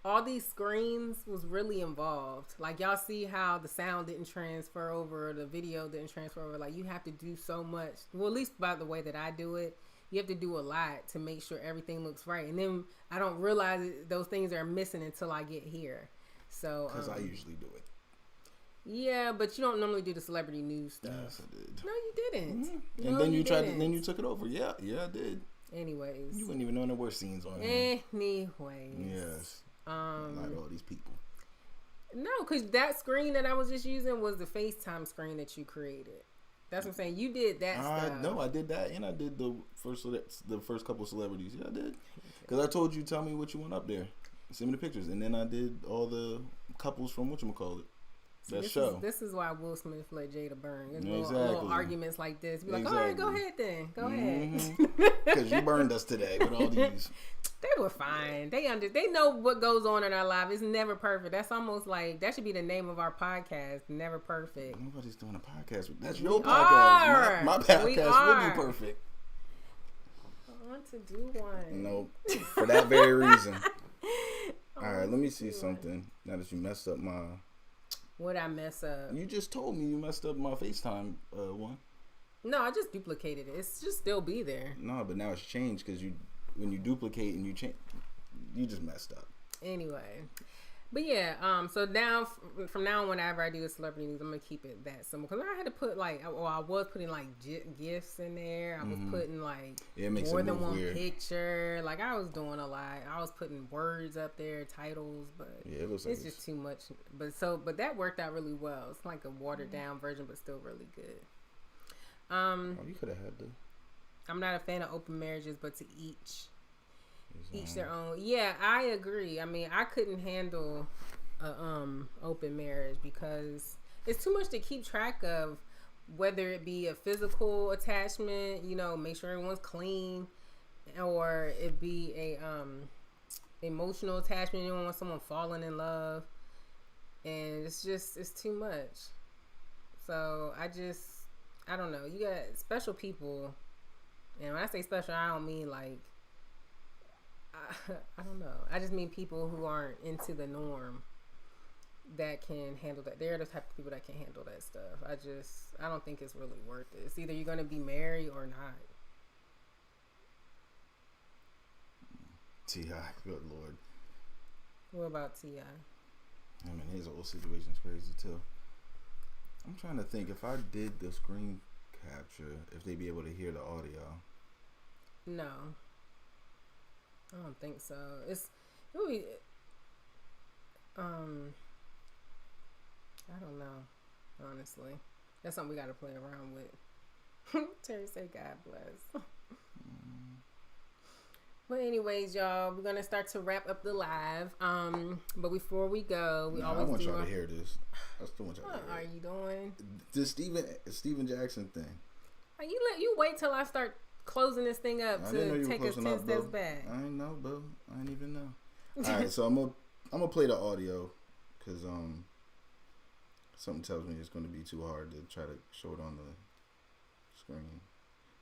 all these screens was really involved. Like, y'all see how the sound didn't transfer over, the video didn't transfer over. Like, you have to do so much. Well, at least by the way that I do it, you have to do a lot to make sure everything looks right. And then I don't realize those things are missing until I get here. So because I usually do it. Yeah, but you don't normally do the celebrity news stuff. Yes, I did. No, you didn't. Mm-hmm. No, and then you tried. didn't. Then you took it over. Yeah, I did. Anyways, you wouldn't even know there were scenes on here. Anyways, yes. Not all these people. No, because that screen that I was just using was the FaceTime screen that you created. That's what I'm saying. You did that stuff. No, I did that, and I did the first couple of celebrities. Yeah, I did. Because I told you, tell me what you want up there. Send me the pictures, and then I did all the couples from whatchamacallit. That show. This is why Will Smith let Jada burn. There's exactly. little arguments like this. Be like, all right, go ahead then. Go ahead. Because you burned us today with all these. They were fine. They know what goes on in our life. It's never perfect. That's almost like, that should be the name of our podcast. Never perfect. Nobody's doing a podcast. That's your podcast. My podcast will be perfect. I want to do one. No, for that very reason. All right, let me see something. Now that you messed up my... What'd I mess up? You just told me you messed up my FaceTime one. No, I just duplicated it. It's just still be there. No, but now it's changed because when you duplicate and you change, you just messed up. Anyway, but yeah, so now from now on, whenever I do the celebrity news, I'm gonna keep it that simple because I had to put I was putting like gifs in there. I was putting like more than one picture. Like I was doing a lot. I was putting words up there, titles, but it's just too much. But that worked out really well. It's like a watered down version, but still really good. You could have had the. I'm not a fan of open marriages, but to each their own. Yeah, I agree. I mean, I couldn't handle a open marriage because it's too much to keep track of, whether it be a physical attachment, make sure everyone's clean, or it be a emotional attachment. You don't want someone falling in love, and it's too much. So I don't know. You got special people, and when I say special, I don't mean like, I don't know. I just mean people who aren't into the norm that can handle that. They're the type of people that can handle that stuff. I don't think it's really worth it. It's either you're going to be married or not. T.I., good Lord. What about T.I.? I mean, his whole situation's crazy too. I'm trying to think if I did the screen capture, if they'd be able to hear the audio. No. I don't think so. It would be, I don't know, honestly. That's something we got to play around with. Terry said, God bless. But anyways, y'all, we're going to start to wrap up the live. But before we go, I want y'all to hear this. I still want y'all to hear What are you doing? The Steven Jackson thing. You wait till I start closing this thing up to take us 10 steps back. I ain't know, bro. I didn't even know. All right, so I'm gonna play the audio because something tells me it's gonna be too hard to try to show it on the screen.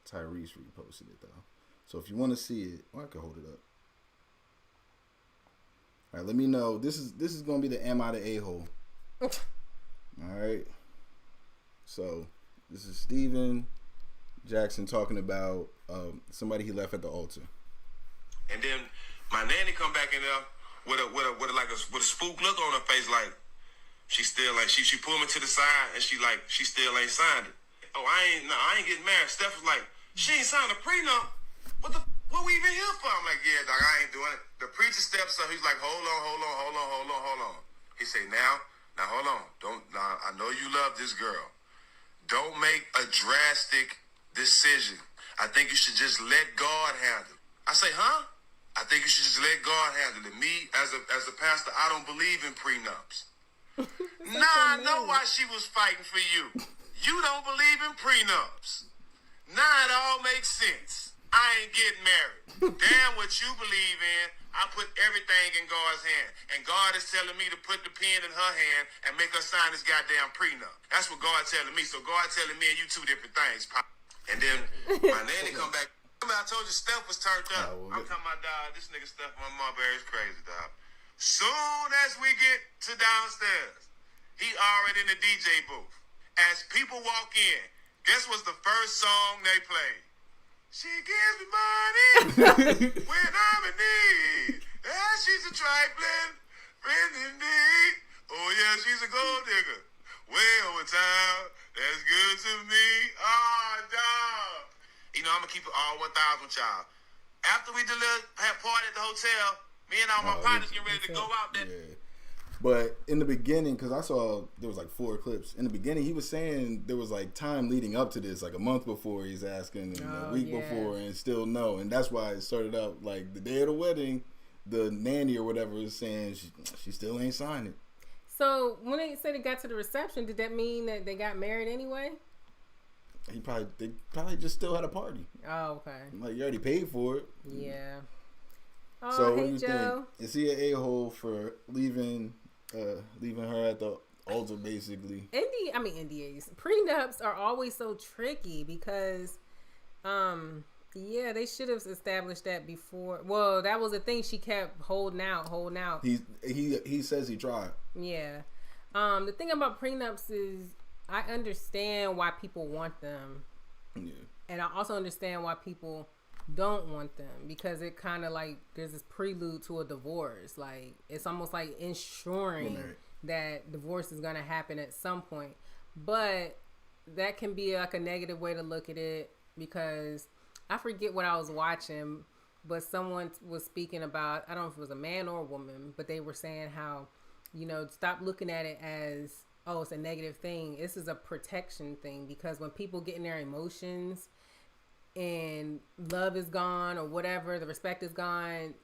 Tyrese reposted it though, so if you want to see it, I can hold it up. All right, let me know. This is gonna be the am I the a-hole? All right. So this is Steven Jackson talking about somebody he left at the altar. And then my nanny come back in there with a spook look on her face, like she still like she pulled me to the side and she still ain't signed it. Oh, I ain't getting married. Steph was like, she ain't signed a prenup. What we even here for? I'm like, yeah, dog, I ain't doing it. The preacher steps up. He's like, hold on. He say, now hold on. I know you love this girl. Don't make a drastic decision. I think you should just let God handle it. I say, huh? I think you should just let God handle it. Me, as a pastor, I don't believe in prenups. Now I know why she was fighting for you. You don't believe in prenups. Now it all makes sense. I ain't getting married. Damn what you believe in. I put everything in God's hand. And God is telling me to put the pen in her hand and make her sign this goddamn prenup. That's what God's telling me. So God telling me and you two different things. And then my nanny come back. I told you Steph was turned up. I'm talking about, dog, this nigga Steph my Marbury is crazy, dog. Soon as we get to downstairs, he already in the DJ booth. As people walk in, guess what's the first song they play? She gives me money when I'm in need. Yeah, she's a trifling friend indeed. Oh yeah, she's a gold digger. Way over time. That's good to me. Oh, dog. You know, I'm gonna keep it all 1,000 with y'all. After we have party at the hotel, me and all my partners get ready to go out there. Yeah. But in the beginning, because I saw there was like 4 clips. In the beginning, he was saying there was like time leading up to this, like a month before he's asking, and a week before, and still no. And that's why it started out like the day of the wedding, the nanny or whatever was saying she still ain't signed it. So when they said it got to the reception, did that mean that they got married anyway? They probably just still had a party. Oh, okay. Like you already paid for it. Yeah. Oh, so hey, what do you Joe. think? Is he an a-hole for leaving her at the altar, basically? NDAs. Prenups are always so tricky because, they should have established that before. Well, that was the thing. She kept holding out. He says he tried. Yeah. The thing about prenups is I understand why people want them. Yeah. And I also understand why people don't want them, because it kind of like there's this prelude to a divorce. Like it's almost like ensuring that divorce is going to happen at some point. But that can be like a negative way to look at it, because I forget what I was watching, but someone was speaking about, I don't know if it was a man or a woman, but they were saying how, stop looking at it as, oh, it's a negative thing. This is a protection thing, because when people get in their emotions and love is gone or whatever, the respect is gone,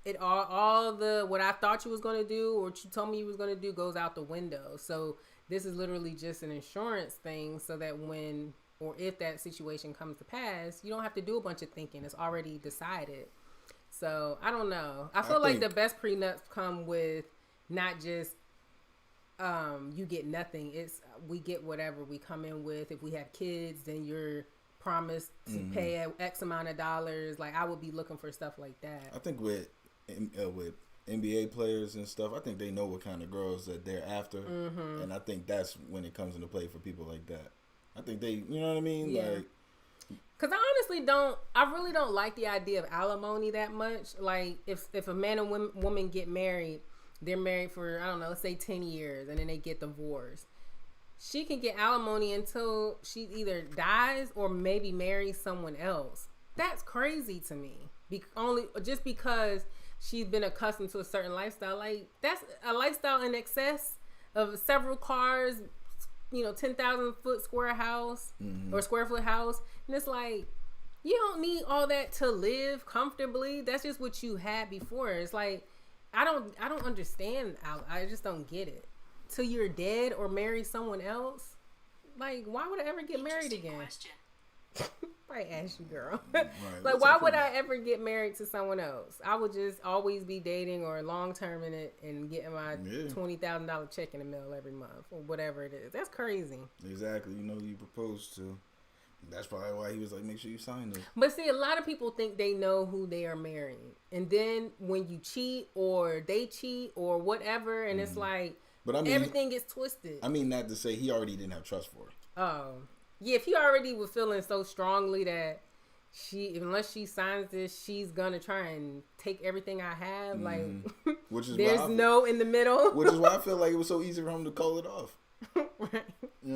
it all the what I thought you was going to do or what you told me you was going to do goes out the window. So this is literally just an insurance thing, so that when or if that situation comes to pass, you don't have to do a bunch of thinking. It's already decided. So I don't know. I feel like the best prenups come with not just you get nothing. It's we get whatever we come in with. If we have kids, then you're promised to pay X amount of dollars. Like I would be looking for stuff like that. I think with NBA players and stuff, I think they know what kind of girls that they're after, and I think that's when it comes into play for people like that. I think they, you know what I mean, like. Because I really don't like the idea of alimony that much. Like if a man and woman get married, they're married for, I don't know, let's say 10 years, and then they get divorced. She can get alimony until she either dies or maybe marries someone else. That's crazy to me. Just because she's been accustomed to a certain lifestyle. Like, that's a lifestyle in excess of several cars, 10,000 foot square house or square foot house. And it's like, you don't need all that to live comfortably. That's just what you had before. It's like, I don't understand. I just don't get it. Till you're dead or marry someone else? Like, why would I ever get married again? I ask you, girl. Right. Like, why would I ever get married to someone else? I would just always be dating or long term in it and getting my $20,000 check in the mail every month or whatever it is. That's crazy. Exactly. You proposed to. That's probably why he was like, make sure you sign this. But see, a lot of people think they know who they are marrying. And then when you cheat or they cheat or whatever, and it's like, but I mean, everything gets twisted. I mean, not to say he already didn't have trust for her. Oh. Yeah, if he already was feeling so strongly that unless she signs this, she's going to try and take everything I have. Like, which is there's no in the middle. Which is why I feel like it was so easy for him to call it off. Right.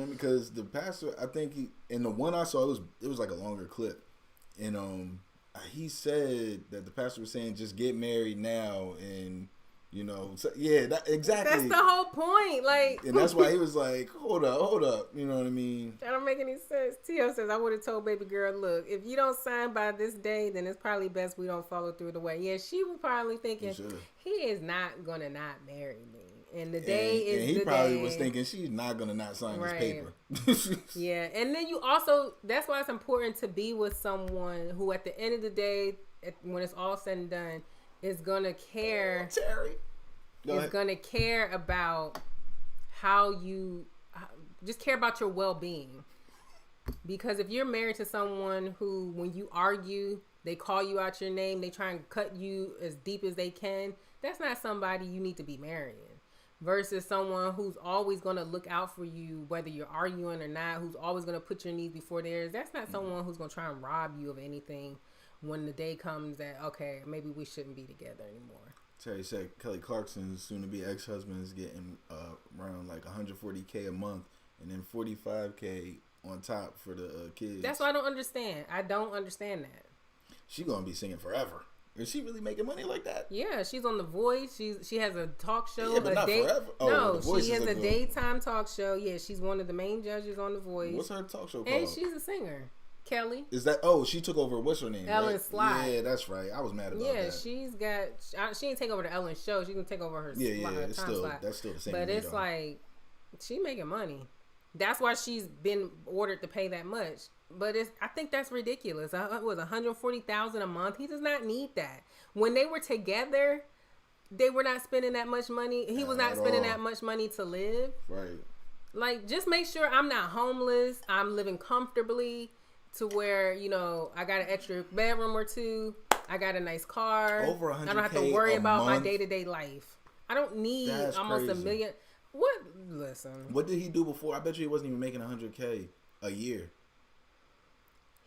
Because the pastor, I think in the one I saw, it was like a longer clip. And he said that the pastor was saying, just get married now and, You know, so, yeah, exactly. That's the whole point. Like, and that's why he was like, hold up. You know what I mean? That don't make any sense. Tio says, I would have told baby girl, look, if you don't sign by this day, then it's probably best we don't follow through the way. Yeah, she was probably thinking, he is not going to not marry me. And the day is the day. And he probably was thinking, she's not going to not sign this paper. Yeah, and then you also, that's why it's important to be with someone who at the end of the day, when it's all said and done, is going to care. Terry. Is going to care about how you just care about your well-being. Because if you're married to someone who, when you argue, they call you out your name, they try and cut you as deep as they can, that's not somebody you need to be marrying. Versus someone who's always going to look out for you, whether you're arguing or not, who's always going to put your needs before theirs. That's not someone who's going to try and rob you of anything when the day comes that, okay, maybe we shouldn't be together anymore. Terry said Kelly Clarkson's soon-to-be ex-husband is getting around like $140K a month, and then $45K on top for the kids. That's what I don't understand. I don't understand that. She gonna be singing forever. Is she really making money like that? Yeah, she's on The Voice. She has a talk show. Yeah, but not forever. Oh, no, she has a daytime talk show. Yeah, she's one of the main judges on The Voice. What's her talk show called? And she's a singer. Kelly. Is that? Oh, she took over. What's her name? Ellen Sly. Yeah, that's right. I was mad about that. Yeah, she didn't take over the Ellen show. She's gonna take over her. Yeah. Her it's still slot. That's still the same. But it's like she making money. That's why she's been ordered to pay that much. But I think that's ridiculous. It was $140,000 a month. He does not need that. When they were together, they were not spending that much money. He was not spending that much money to live. Right. Like, just make sure I'm not homeless. I'm living comfortably. To where, you know, I got an extra bedroom or two. I got a nice car. Over $100K I don't have to worry about month? My day-to-day life. I don't need almost $1 million. What? Listen. What did he do before? I bet you he wasn't even making $100K a year.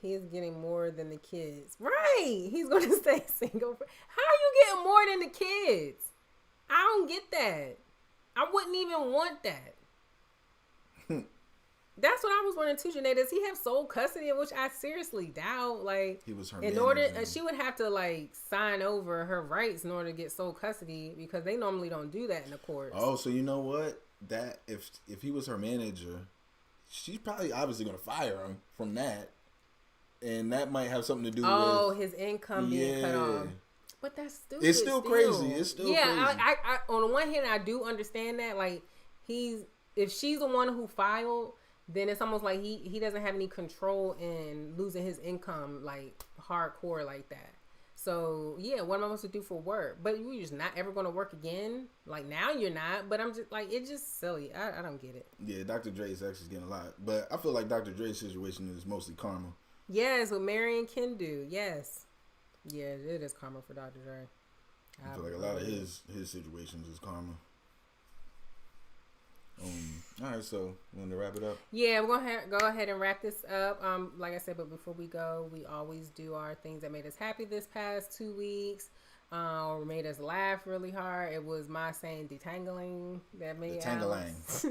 He's getting more than the kids. Right. He's going to stay single. How are you getting more than the kids? I don't get that. I wouldn't even want that. That's what I was wondering too, Janae. Does he have sole custody, which I seriously doubt? Like, he was her in order, she would have to like sign over her rights in order to get sole custody because they normally don't do that in the courts. Oh, so you know what? That if he was her manager, she's probably obviously going to fire him from that, and that might have something to do with his income being cut off. But that's stupid. It's still crazy. It's still crazy. I on the one hand, I do understand that. Like, if she's the one who filed, then it's almost like he doesn't have any control in losing his income like hardcore like that. So yeah, what am I supposed to do for work? But you're just not ever going to work again. Like now you're not. But I'm just like, it's just silly. I don't get it. Yeah, Dr. Dre's actually getting a lot, but I feel like Dr. Dre's situation is mostly karma. Yes, what Marion can do. Yes, yeah, it is karma for Dr. Dre. I feel like a lot of his situations is karma. All right, so we want to wrap it up? Yeah, we're gonna go ahead and wrap this up. Like I said, but before we go, we always do our things that made us happy this past 2 weeks, or made us laugh really hard. It was my saying detangling that made Alex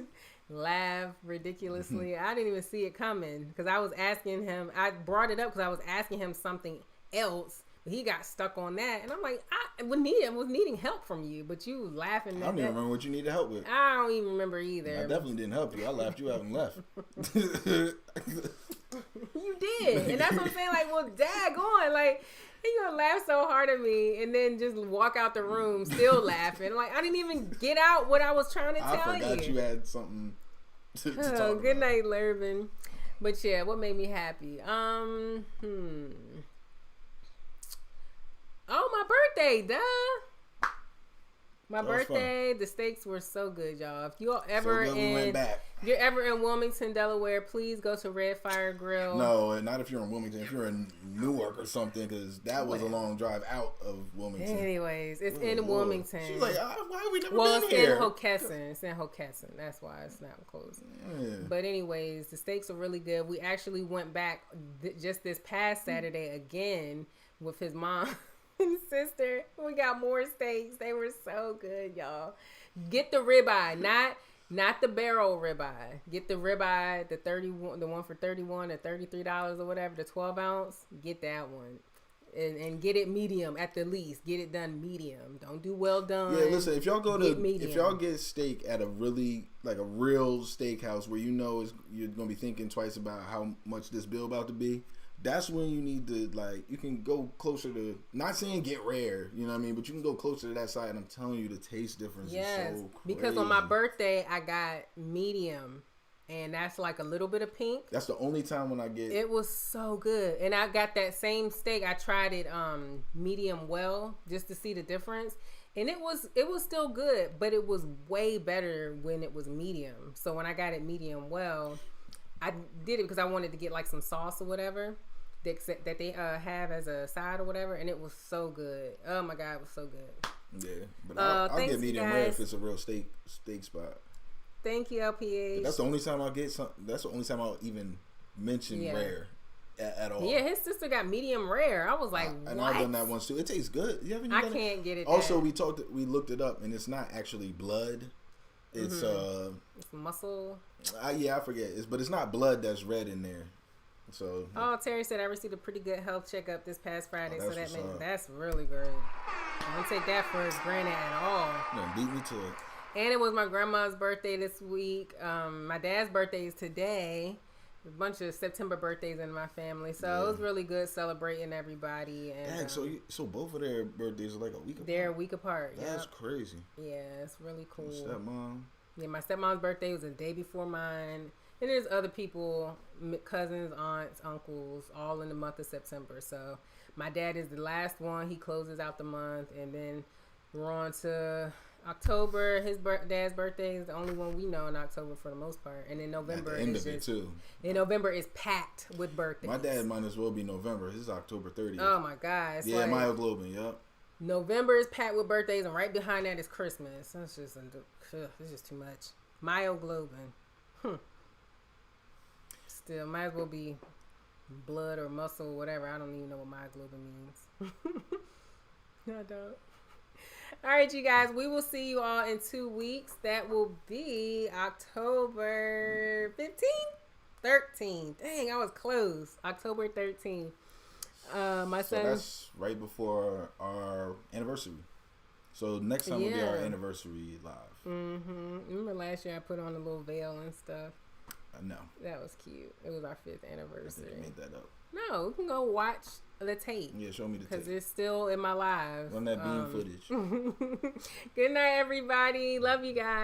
laugh ridiculously. I didn't even see it coming because I was asking him. I brought it up because I was asking him something else. He got stuck on that, and I'm like, I was needing help from you, but you laughing. I don't even remember what you needed help with. I don't even remember either. I definitely didn't help you. I laughed you out and left. You did, and that's what I'm saying. Like, well, daggone, like he gonna laugh so hard at me, and then just walk out the room still laughing. Like I didn't even get out what I was trying to tell you. I forgot you had something to talk about. Good night, Lervin. But yeah, what made me happy? Oh, my birthday, duh. My birthday, the steaks were so good, y'all. If you're ever you're ever in Wilmington, Delaware, please go to Red Fire Grill. No, not if you're in Wilmington. If you're in Newark or something, because that was a long drive out of Wilmington. Anyways, it's in Wilmington. She's like, why have we never been here? Well, it's in Hockessin. That's why it's not close. Yeah. But anyways, the steaks are really good. We actually went back just this past Saturday again with his mom and sister. We got more steaks. They were so good, y'all. Get the ribeye, not the barrel ribeye. Get the ribeye, the one for $31 or $33 or whatever, the 12 ounce. Get that one. and get it medium at the least. Get it done medium. Don't do well done. Yeah, listen. If y'all if y'all get steak at a really like a real steakhouse where you know you're gonna be thinking twice about how much this bill about to be. That's when you need to you can go closer to, not saying get rare, you know what I mean, but you can go closer to that side, and I'm telling you the taste difference is so crazy. Because on my birthday I got medium, and that's like a little bit of pink. That's the only time when I get. It was so good, and I got that same steak. I tried it medium well just to see the difference, and it was still good, but it was way better when it was medium. So when I got it medium well, I did it because I wanted to get like some sauce or whatever that they have as a side or whatever, and it was so good. Oh my god, it was so good. Yeah, but I'll get medium rare if it's a real steak spot. Thank you, LPH. But that's the only time I'll get some. That's the only time I'll even mention rare at all. Yeah, his sister got medium rare. I was like, what? And I've done that once too. It tastes good. You haven't? I can't get it. Also, we looked it up, and it's not actually blood. It's it's muscle. Yeah, I forget. But it's not blood that's red in there. So. Oh, Terry said I received a pretty good health checkup this past Friday, so that's really great. I don't take that for granted at all. No, beat me to it. And it was my grandma's birthday this week. My dad's birthday is today. A bunch of September birthdays in my family, so it was really good celebrating everybody. And so both of their birthdays are like a week apart. They're a week apart. That's crazy. Yeah, it's really cool. Stepmom. Yeah, my stepmom's birthday was the day before mine. And there's other people, cousins, aunts, uncles, all in the month of September. So my dad is the last one. He closes out the month, and then we're on to October. His dad's birthday is the only one we know in October for the most part. And then November at the end of it too. And November is packed with birthdays. My dad might as well be November. His is October 30th. Oh my God. Yeah, like, myoglobin, yep. November is packed with birthdays, and right behind that is Christmas. It's just too much. Myoglobin. Still, might as well be blood or muscle or whatever. I don't even know what myoglobin means. No, I don't. All right, you guys. We will see you all in 2 weeks. That will be October 15th? 13th. Dang, I was close. October 13th. My son. So that's right before our anniversary. So next time will be our anniversary live. Remember last year I put on a little veil and stuff? No. That was cute. It was our 5th anniversary. I think you made that up. No, you can go watch the tape. Yeah, show me the tape. Because it's still in my live. On that beam footage. Good night, everybody. Love you guys.